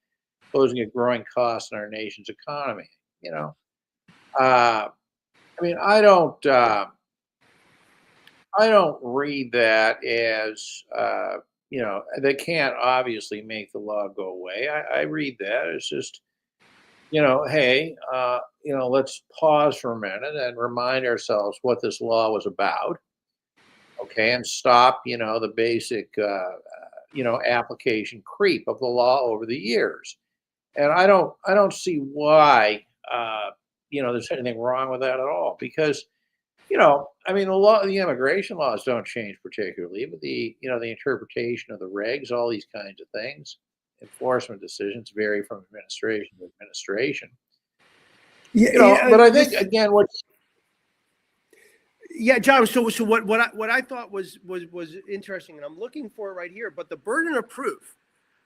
posing a growing cost in our nation's economy. I mean, I don't read that as they can't obviously make the law go away. I read that as just hey, let's pause for a minute and remind ourselves what this law was about. Okay, and stop the basic application creep of the law over the years. And I don't see why there's anything wrong with that at all, because I mean, the immigration laws don't change particularly, but the interpretation of the regs, all these kinds of things, enforcement decisions vary from administration to administration. But I think again, yeah, John. So what I thought was interesting, and I'm looking for it right here. But the burden of proof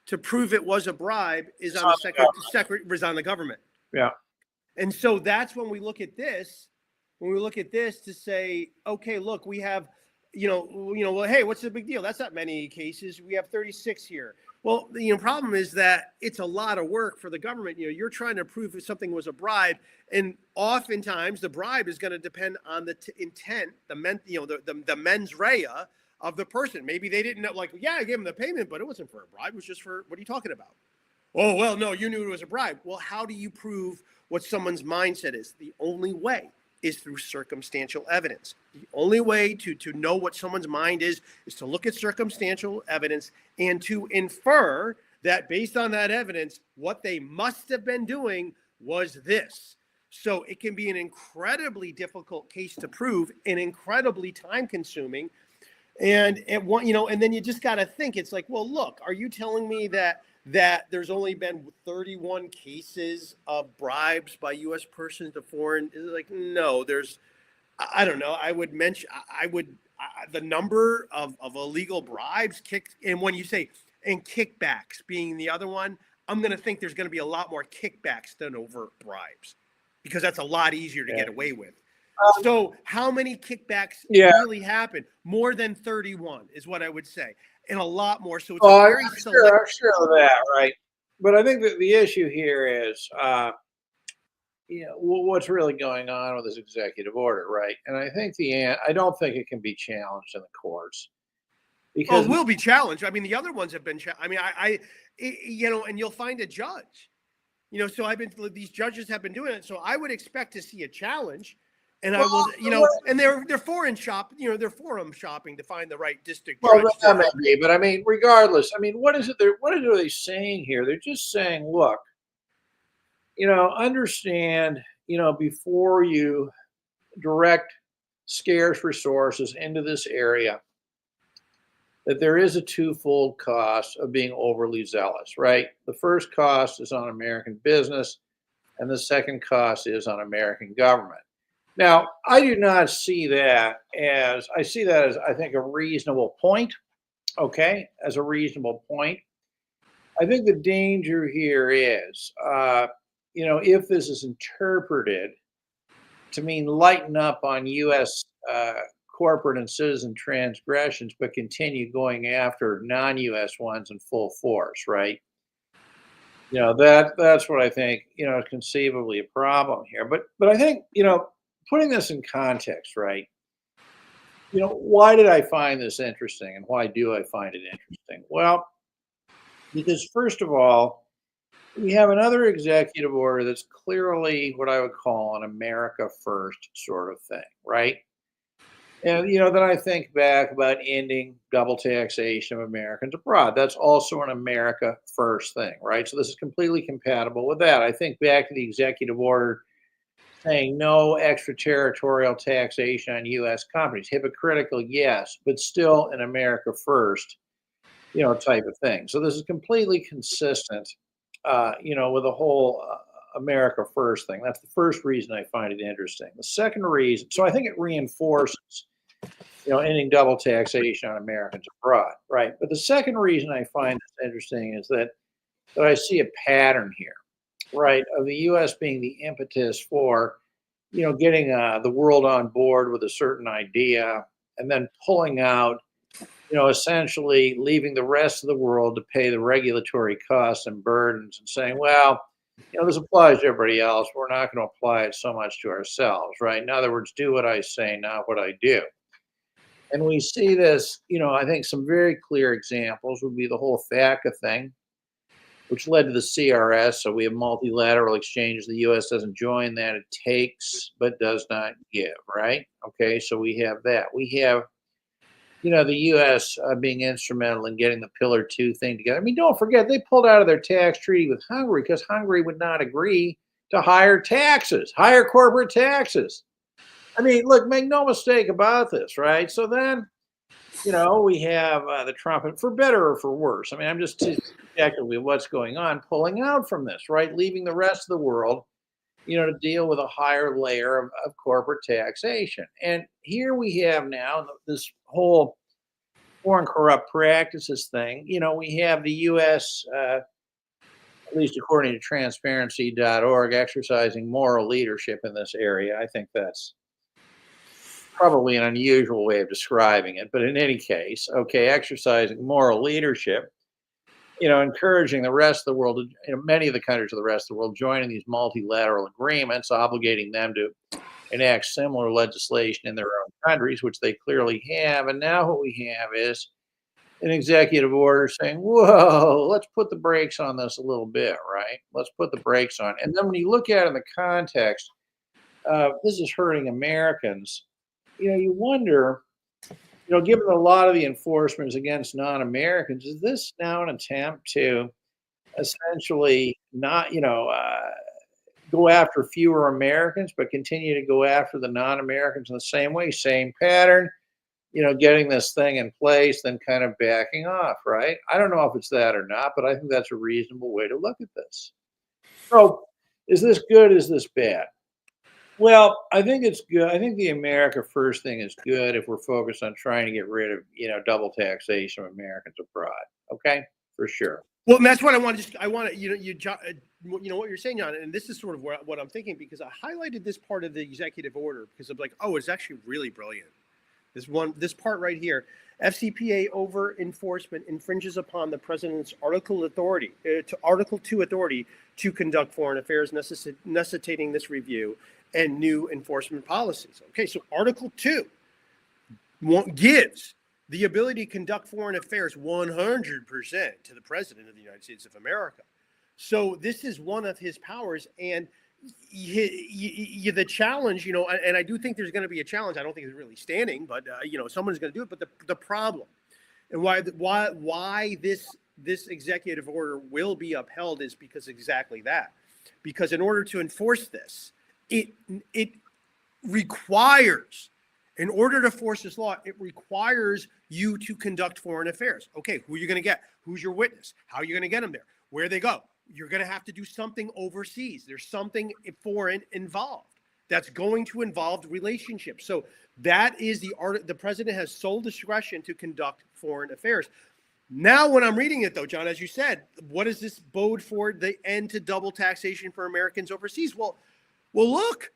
to prove it was a bribe is on the government. Yeah. And so that's when we look at this. When we look at this to say, okay, look, we have, well, hey, what's the big deal? That's not many cases. We have 36 here. Well, the problem is that it's a lot of work for the government. You're trying to prove if something was a bribe, and oftentimes the bribe is going to depend on the intent, the mens rea of the person. Maybe they didn't know, like, yeah, I gave them the payment, but it wasn't for a bribe. It was just for, what are you talking about? Oh, well, no, you knew it was a bribe. Well, how do you prove what someone's mindset is? The only way is through circumstantial evidence. The only way to know what someone's mind is to look at circumstantial evidence and to infer that based on that evidence, what they must have been doing was this. So it can be an incredibly difficult case to prove and incredibly time consuming. And then you just got to think, it's like, well, look, are you telling me that there's only been 31 cases of bribes by U.S. persons to foreign? Like, no, I don't know. the number of illegal bribes and when you say and kickbacks being the other one, I'm going to think there's going to be a lot more kickbacks than overt bribes because that's a lot easier to get away with. So how many kickbacks really happen? More than 31 is what I would say, and a lot more. So it's a very select. I'm sure of that, right? But I think that the issue here is, what's really going on with this executive order, right? And I think I don't think it can be challenged in the courts because it will be challenged. I mean, the other ones have been. I mean, and you'll find a judge. So these judges have been doing it. So I would expect to see a challenge. And I will, and they're forum shopping to find the right district judge. Well, that may be, but I mean, regardless, I mean, what are they saying here? They're just saying, look, understand, before you direct scarce resources into this area, that there is a twofold cost of being overly zealous, right? The first cost is on American business, and the second cost is on American government. Now, I do not see that as, I think, a reasonable point, okay, as a reasonable point. I think the danger here is, if this is interpreted to mean lighten up on U.S. Corporate and citizen transgressions, but continue going after non-U.S. ones in full force, right? That's what I think, is conceivably a problem here. But I think, putting this in context, right? Why did I find this interesting and why do I find it interesting? Well, because first of all, we have another executive order that's clearly what I would call an America first sort of thing, right? And, then I think back about ending double taxation of Americans abroad. That's also an America first thing, right? So this is completely compatible with that. I think back to the executive order saying no extraterritorial taxation on U.S. companies. Hypocritical, yes, but still an America first, type of thing. So this is completely consistent, with the whole America first thing. That's the first reason I find it interesting. The second reason, so I think it reinforces, ending double taxation on Americans abroad, right? But the second reason I find this interesting is that I see a pattern here, right, of the U.S. being the impetus for, getting the world on board with a certain idea and then pulling out, essentially leaving the rest of the world to pay the regulatory costs and burdens and saying, well, this applies to everybody else. We're not going to apply it so much to ourselves, right? In other words, do what I say, not what I do. And we see this, I think some very clear examples would be the whole FATCA thing, which led to the CRS. So we have multilateral exchanges. The U.S. doesn't join that. It takes, but does not give, right? Okay, so we have that. We have, the U.S. Being instrumental in getting the Pillar 2 thing together. I mean, don't forget, they pulled out of their tax treaty with Hungary because Hungary would not agree to higher corporate taxes. I mean, look, make no mistake about this, right? So then, we have the Trump, for better or for worse. I mean, I'm just objectively what's going on, pulling out from this, right? Leaving the rest of the world, to deal with a higher layer of corporate taxation. And here we have now this whole foreign corrupt practices thing. We have the U.S., at least according to transparency.org, exercising moral leadership in this area. I think that's probably an unusual way of describing it, but in any case, okay, exercising moral leadership, encouraging the rest of the world, many of the countries of the rest of the world joining these multilateral agreements, obligating them to enact similar legislation in their own countries, which they clearly have. And now what we have is an executive order saying, whoa, let's put the brakes on this a little bit, right? Let's put the brakes on. And then when you look at it in the context of this is hurting Americans, you wonder, given a lot of the enforcement is against non-Americans, is this now an attempt to essentially not, go after fewer Americans, but continue to go after the non-Americans in the same way, same pattern, getting this thing in place, then kind of backing off, right? I don't know if it's that or not, but I think that's a reasonable way to look at this. So is this good? Is this bad? Well, I think it's good. I think the America First thing is good if we're focused on trying to get rid of, double taxation of Americans abroad. Okay, for sure. Well, and that's what I want to just, I want to, what you're saying, John, and this is sort of what I'm thinking, because I highlighted this part of the executive order because I'm like, oh, it's actually really brilliant. This part right here, FCPA over enforcement infringes upon the president's Article 2 authority to conduct foreign affairs, necessitating this review and new enforcement policies. Okay, so Article 2 gives the ability to conduct foreign affairs 100% to the president of the United States of America. So this is one of his powers, and the challenge, and I do think there's going to be a challenge. I don't think it's really standing, but someone's going to do it. But the problem, and why this executive order will be upheld is because exactly that. Because in order to enforce this, it requires, in order to force this law, it requires you to conduct foreign affairs. Okay, who are you going to get? Who's your witness? How are you going to get them there? Where they go? You're going to have to do something overseas. There's something foreign involved that's going to involve relationships. So that is the president has sole discretion to conduct foreign affairs. Now, when I'm reading it, though, John, as you said, what does this bode for the end to double taxation for Americans overseas? Well, look,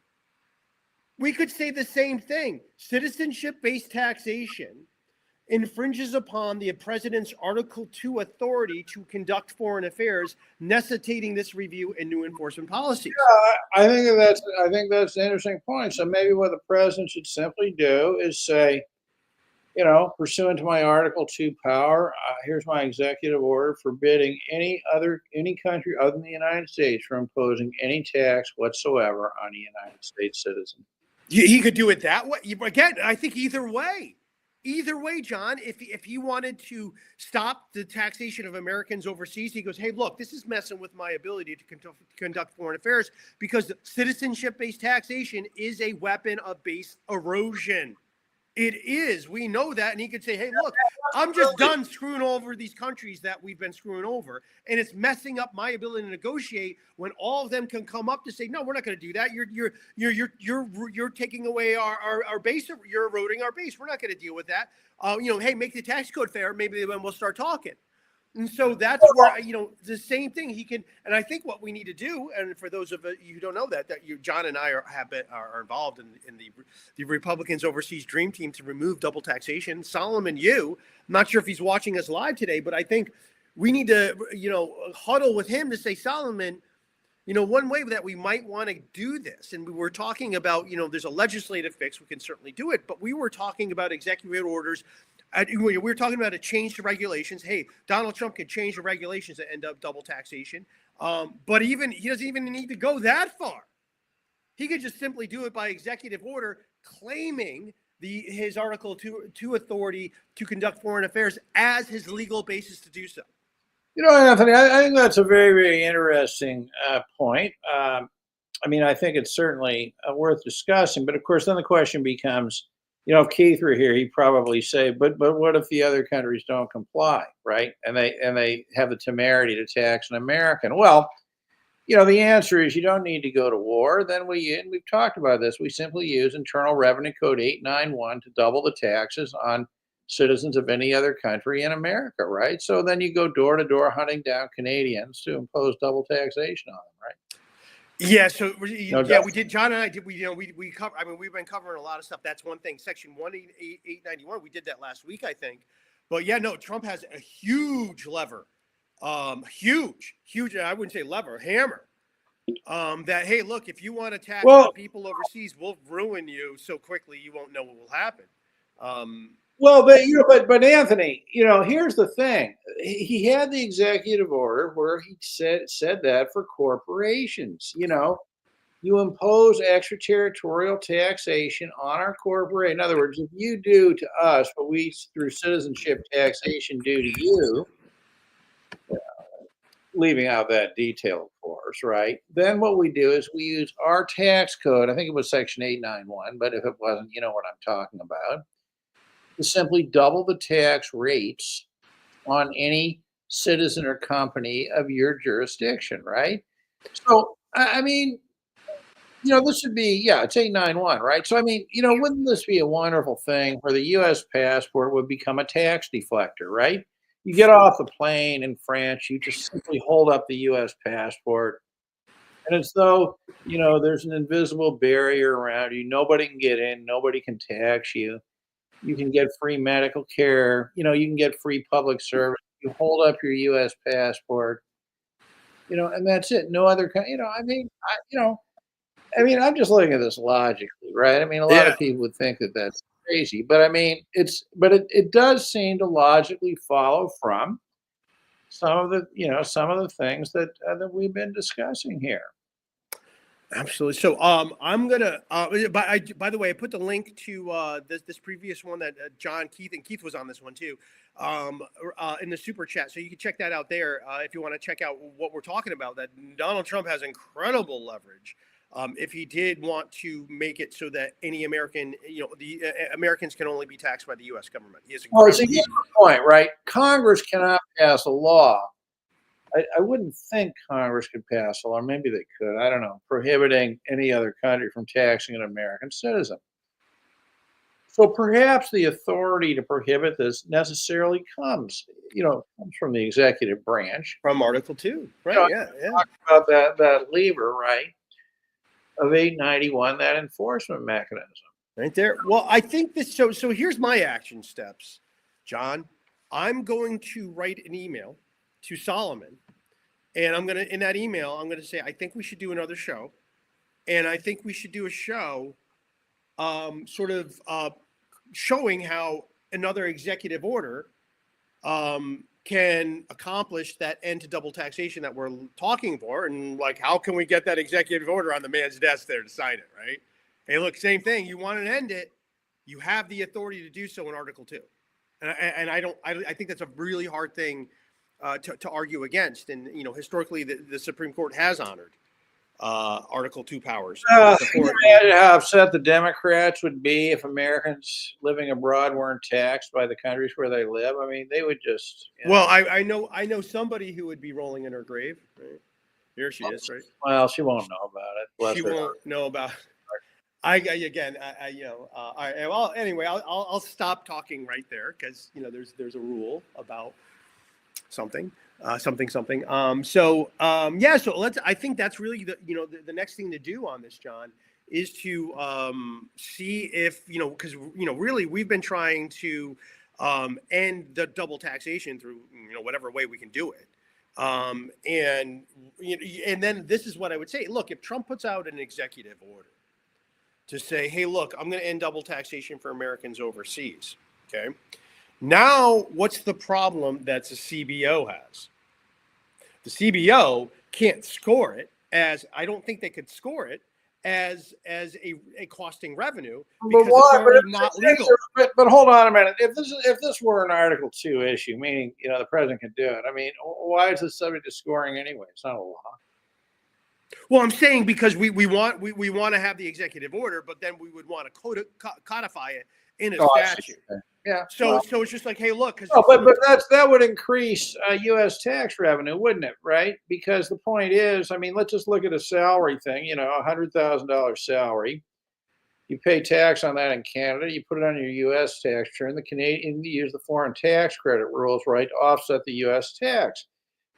we could say the same thing. Citizenship-based taxation infringes upon the president's Article 2 authority to conduct foreign affairs, necessitating this review and new enforcement policies. I think that's an interesting point. So maybe what the president should simply do is say, pursuant to my Article 2 power, here's my executive order forbidding any country other than the United States from imposing any tax whatsoever on a United States citizen. He could do it that way. Again, I think either way, John, if he wanted to stop the taxation of Americans overseas, he goes, hey, look, this is messing with my ability to conduct foreign affairs, because citizenship-based taxation is a weapon of base erosion. It is. We know that. And he could say, hey, look, I'm just done screwing over these countries that we've been screwing over. And it's messing up my ability to negotiate when all of them can come up to say, no, we're not going to do that. You're taking away our base. You're eroding our base. We're not going to deal with that. Hey, make the tax code fair. Maybe then we'll start talking. And so that's where, the same thing he can. And I think what we need to do, and for those of you who don't know that John and I are involved in the Republicans Overseas Dream Team to remove double taxation. Solomon, I'm not sure if he's watching us live today, but I think we need to, huddle with him to say, Solomon, one way that we might want to do this, and we were talking about, there's a legislative fix, we can certainly do it, but we were talking about executive orders. We were talking about a change to regulations. Hey, Donald Trump can change the regulations that end up double taxation. But he doesn't even need to go that far. He could just simply do it by executive order, claiming his Article 2 authority to conduct foreign affairs as his legal basis to do so. Anthony, I think that's a very, very interesting point. I think it's certainly worth discussing. But of course, then the question becomes, if Keith were here, he'd probably say, but what if the other countries don't comply, right? And they have the temerity to tax an American? Well, the answer is you don't need to go to war. Then we've talked about this. We simply use Internal Revenue Code 891 to double the taxes on citizens of any other country in America, right? So then you go door to door hunting down Canadians to impose double taxation on them, right? Yeah, so we did. John and I did. We cover. We've been covering a lot of stuff. That's one thing. Section 18891. We did that last week, I think. But yeah, no. Trump has a huge lever, huge. I wouldn't say lever, hammer. That hey, look, if you want to tax people overseas, we'll ruin you so quickly you won't know what will happen. But Anthony, here's the thing. He had the executive order where he said that for corporations, you impose extraterritorial taxation on our corporation. In other words, if you do to us what we through citizenship taxation do to you, leaving out that detail, of course, right? Then what we do is we use our tax code. I think it was Section 891, but if it wasn't, you know what I'm talking about. To simply double the tax rates on any citizen or company of your jurisdiction, right? So, this would be, it's 891, right? So, I mean, wouldn't this be a wonderful thing where the US passport would become a tax deflector, right? You get off the plane in France, you just simply hold up the US passport, and it's though, there's an invisible barrier around you. Nobody can get in, nobody can tax you. You can get free medical care, you can get free public service. You hold up your US passport, and that's it. No other kind, I'm just looking at this logically, right? I mean, a lot Yeah, of people would think that that's crazy, but I mean, it does seem to logically follow from some of the things that we've been discussing here. absolutely. So, I'm gonna. By the way, I put the link to this previous one that John, Keith, and Keith was on this one too, in the super chat. So you can check that out there if you want to check out what we're talking about. That Donald Trump has incredible leverage. If he did want to make it so that any American, the Americans can only be taxed by the U.S. government, he has Well, it's a incredible. good point, right? Congress cannot pass a law. I wouldn't think Congress could pass a law. Maybe they could. I don't know, prohibiting any other country from taxing an American citizen. So perhaps the authority to prohibit this necessarily comes from the executive branch. From Article 2, You right? know, Yeah, yeah. talk about that lever, right, of 891, that enforcement mechanism. Right there. Well, I think this. So here's my action steps, John. I'm going to write an email to Solomon, and in that email I'm gonna say I think we should do another show, and I think we should do a show, sort of showing how another executive order can accomplish that end to double taxation that we're talking for, and like how can we get that executive order on the man's desk there to sign it, right? Hey, look, same thing. You want to end it, you have the authority to do so in Article 2. And I think that's a really hard thing to argue against. And, historically, the Supreme Court has honored Article 2 powers. Can you imagine how upset the Democrats would be if Americans living abroad weren't taxed by the countries where they live? I mean, they would just. Well, I know somebody who would be rolling in her grave. Right? Here she is, right? Well, she won't know about it. Bless She her. won't know about. Well, anyway, I'll stop talking right there because there's a rule about something. So let's. I think that's really the next thing to do on this, John, is to see if because really we've been trying to end the double taxation through whatever way we can do it. And then this is what I would say. Look, if Trump puts out an executive order to say, hey, look, I'm going to end double taxation for Americans overseas. Okay. Now, what's the problem that the CBO has? The CBO can't score it I don't think they could score it as a costing revenue because it's already not legal. But hold on a minute. If this were an Article 2 issue, meaning the president can do it, I mean, why is this subject to scoring anyway? It's not a law. Well, I'm saying because we want to have the executive order, but then we would want to codify it in a statute. Yeah. So it's just like, hey, look. But that would increase U.S. tax revenue, wouldn't it? Right? Because the point is, I mean, let's just look at a salary thing. $100,000 salary. You pay tax on that in Canada. You put it on your U.S. tax return. The Canadian use the foreign tax credit rules, right, to offset the U.S. tax.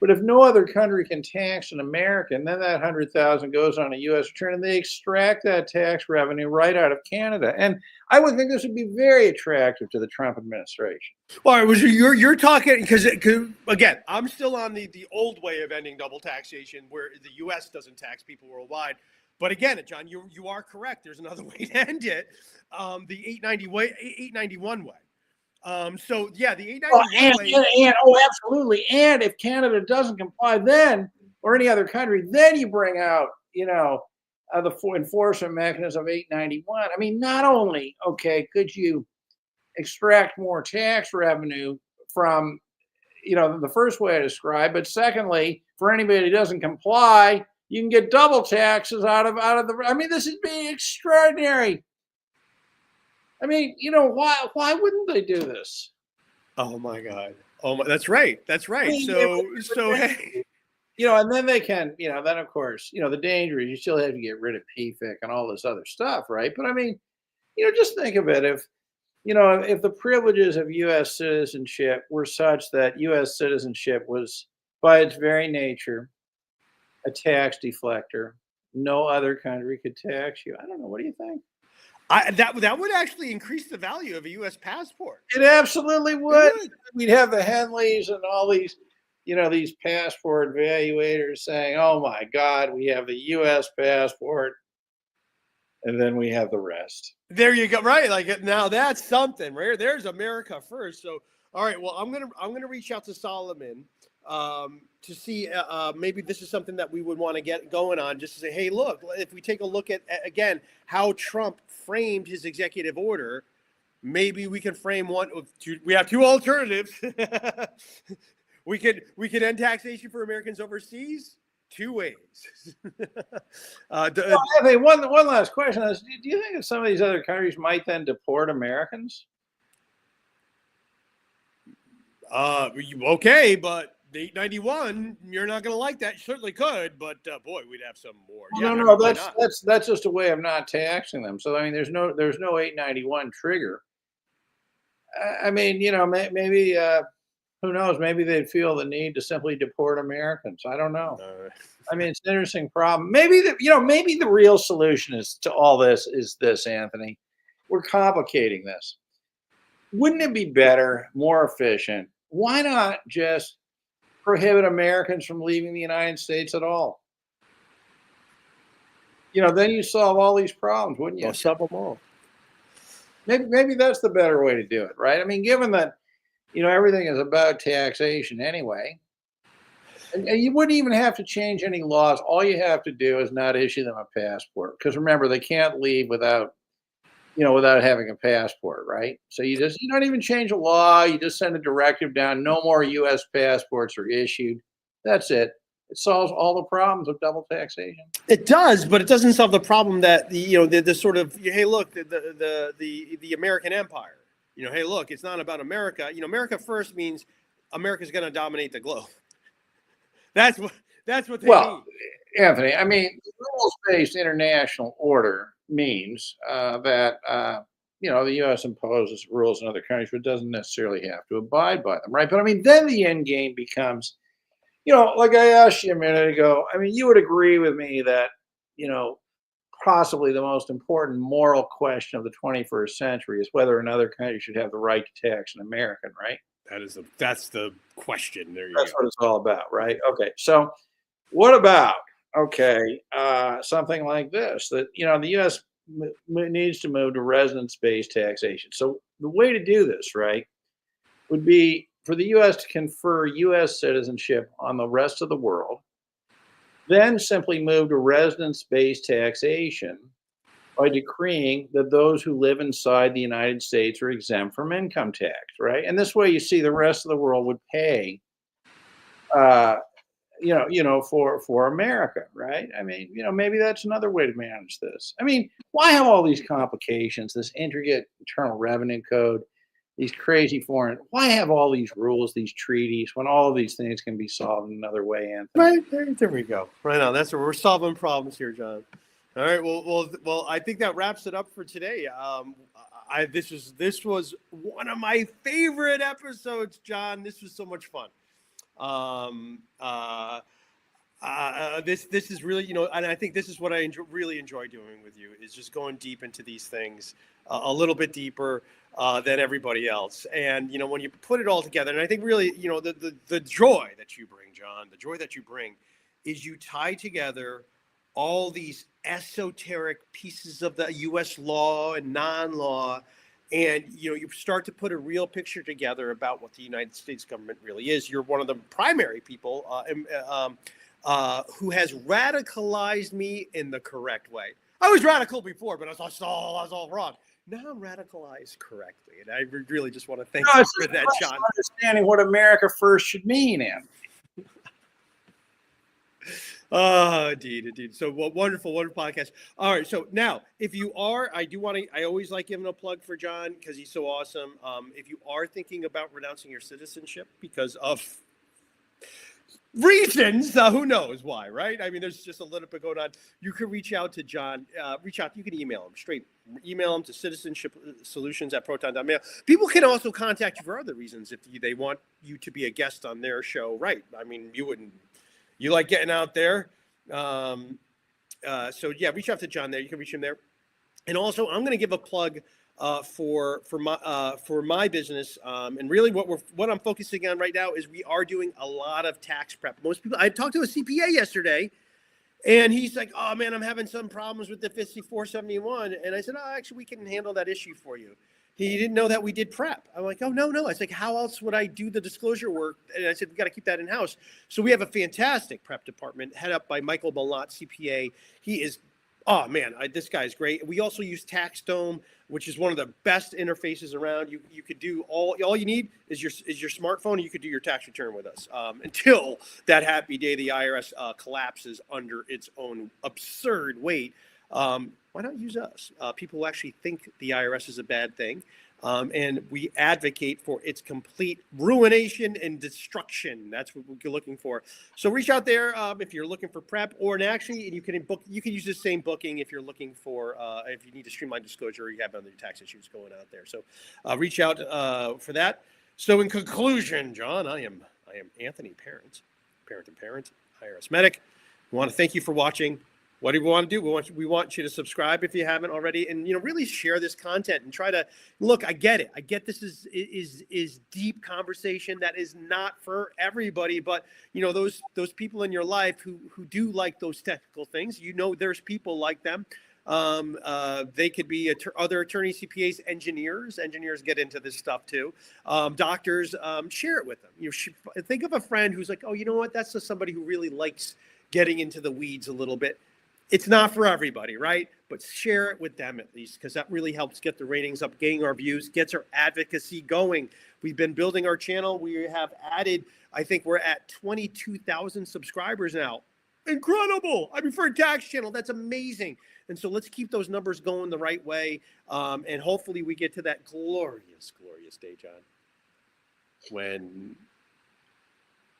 But if no other country can tax an American, then that $100,000 goes on a U.S. return, and they extract that tax revenue right out of Canada. And I would think this would be very attractive to the Trump administration. Well, you're talking because again, I'm still on the old way of ending double taxation, where the U.S. doesn't tax people worldwide. But again, John, you are correct. There's another way to end it, the 891 way. So yeah, the 891 way. Absolutely. And if Canada doesn't comply, then or any other country, then you bring out the enforcement mechanism of 891. I mean, not only could you extract more tax revenue from the first way I described, but secondly, for anybody who doesn't comply, you can get double taxes out of the. I mean, this is being extraordinary. I mean, why wouldn't they do this? Oh my God! Oh my, that's right. I mean, So hey. And then they can, then of course, the danger is you still have to get rid of PFIC and all this other stuff, right? But I mean, just think of it. If the privileges of U.S. citizenship were such that U.S. citizenship was, by its very nature, a tax deflector, no other country could tax you. I don't know. What do you think? That would actually increase the value of a U.S. passport. It absolutely would. We'd have the Henleys and all these, these passport evaluators saying, "Oh my God, we have the U.S. passport, and then we have the rest." There you go. Right, like now that's something. Right there's America first. So, all right. Well, I'm gonna reach out to Solomon to see maybe this is something that we would want to get going on. Just to say, hey, look, if we take a look at again how Trump framed his executive order, maybe we can frame one. We have two alternatives. we could end taxation for Americans overseas two ways. One last question is: do you think that some of these other countries might then deport Americans? Okay, but the 891, you're not going to like that. You certainly could, but boy, we'd have some more. Well, no, that's just a way of not taxing them. So I mean, there's no 891 trigger. I mean, maybe who knows? Maybe they'd feel the need to simply deport Americans. I don't know. I mean, it's an interesting problem. Maybe maybe the real solution is to all this is this, Anthony. We're complicating this. Wouldn't it be better, more efficient? Why not just prohibit Americans from leaving the United States at all? Then you solve all these problems, wouldn't you? Well, solve them all. Maybe that's the better way to do it, right? I mean, given that everything is about taxation anyway, and you wouldn't even have to change any laws. All you have to do is not issue them a passport, because remember, they can't leave without having a passport, right? So you don't even change a law. You just send a directive down. No more U.S. passports are issued. That's it. It solves all the problems of double taxation. It does, but it doesn't solve the problem that the sort of, hey, look, the American empire. Hey, look, it's not about America. America first means America's going to dominate the globe. That's what they mean. Anthony, I mean, rules-based international order means that the U.S. imposes rules in other countries, but doesn't necessarily have to abide by them, right? But I mean, then the end game becomes, like I asked you a minute ago. I mean, you would agree with me that possibly the most important moral question of the 21st century is whether another country should have the right to tax an American, right? That's the question. That's what it's all about, right? Okay, so what about something like this, that the U.S. needs to move to residence-based taxation. So the way to do this, right, would be for the U.S. to confer U.S. citizenship on the rest of the world, then simply move to residence-based taxation by decreeing that those who live inside the United States are exempt from income tax, right? And this way, you see, the rest of the world would pay, for America, right? I mean, maybe that's another way to manage this. I mean, why have all these complications, this intricate internal revenue code, these crazy foreign? Why have all these rules, these treaties, when all of these things can be solved in another way, Anthony? Right there we go. Right on. That's where we're solving problems here, John. All right. Well. I think that wraps it up for today. This was one of my favorite episodes, John. This was so much fun. This is really, and I think this is what I really enjoy doing with you, is just going deep into these things a little bit deeper than everybody else. And when you put it all together, and I think really, the joy that you bring, John, the joy that you bring, is you tie together all these esoteric pieces of the U.S. law and non-law, and you start to put a real picture together about what the United States government really is. You're one of the primary people who has radicalized me in the correct way. I was radical before, but I was all wrong. Now I'm radicalized correctly, and I really just want to thank you for that, John. Understanding what America first should mean, Anthony. Oh, indeed. So wonderful podcast. All right. So now, if you are, I always like giving a plug for John because he's so awesome. If you are thinking about renouncing your citizenship because of reasons. Who knows why, right? I mean, there's just a little bit going on. You can reach out to John. You can email him straight. Email him to citizenshipsolutions@proton.mail. People can also contact you for other reasons if they want you to be a guest on their show, right? I mean, you like getting out there. So yeah, reach out to John there. You can reach him there. And also, I'm going to give a plug for my business, and really what I'm focusing on right now is we are doing a lot of tax prep. Most people, I talked to a CPA yesterday, and he's like, "Oh man, I'm having some problems with the 5471," and I said, "Oh, actually, we can handle that issue for you." He didn't know that we did prep. I'm like, "Oh no." I was like, "How else would I do the disclosure work?" And I said, "We got to keep that in house." So we have a fantastic prep department head up by Michael Malott, CPA. He is. Oh man, this guy is great. We also use TaxDome, which is one of the best interfaces around. You could do all you need is your smartphone, and you could do your tax return with us until that happy day the IRS collapses under its own absurd weight. Why not use us? People who actually think the IRS is a bad thing, and we advocate for its complete ruination and destruction. That's what we're looking for. So reach out there if you're looking for prep, and you can book. You can use the same booking if you're looking for if you need to streamline disclosure or you have other tax issues going out there. So reach out for that. So in conclusion, John, I am Anthony Parent, IRSMedic. We want to thank you for watching. What do we want to do? We want you to subscribe if you haven't already, and really share this content and try to look. I get it. I get this is deep conversation that is not for everybody, but those people in your life who do like those technical things. There's people like them. They could be other attorneys, CPAs, engineers. Engineers get into this stuff too. Doctors, share it with them. Think of a friend who's like, oh, you know what? That's just somebody who really likes getting into the weeds a little bit. It's not for everybody, right? But share it with them at least, because that really helps get the ratings up, getting our views, gets our advocacy going. We've been building our channel. We have added, I think we're at 22,000 subscribers now. Incredible. I mean, for a tax channel, that's amazing. And so let's keep those numbers going the right way. And hopefully we get to that glorious, glorious day, John.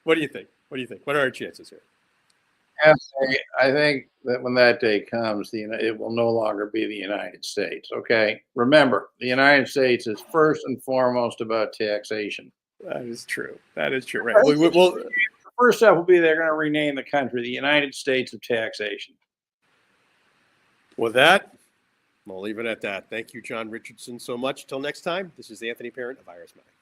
What do you think? What are our chances here? I think that when that day comes, it will no longer be the United States. Okay, remember, the United States is first and foremost about taxation. That is true. Right. The first step will be they're going to rename the country the United States of Taxation. With that, we'll leave it at that. Thank you, John Richardson, so much. Till next time, this is Anthony Parent of IRSMedic.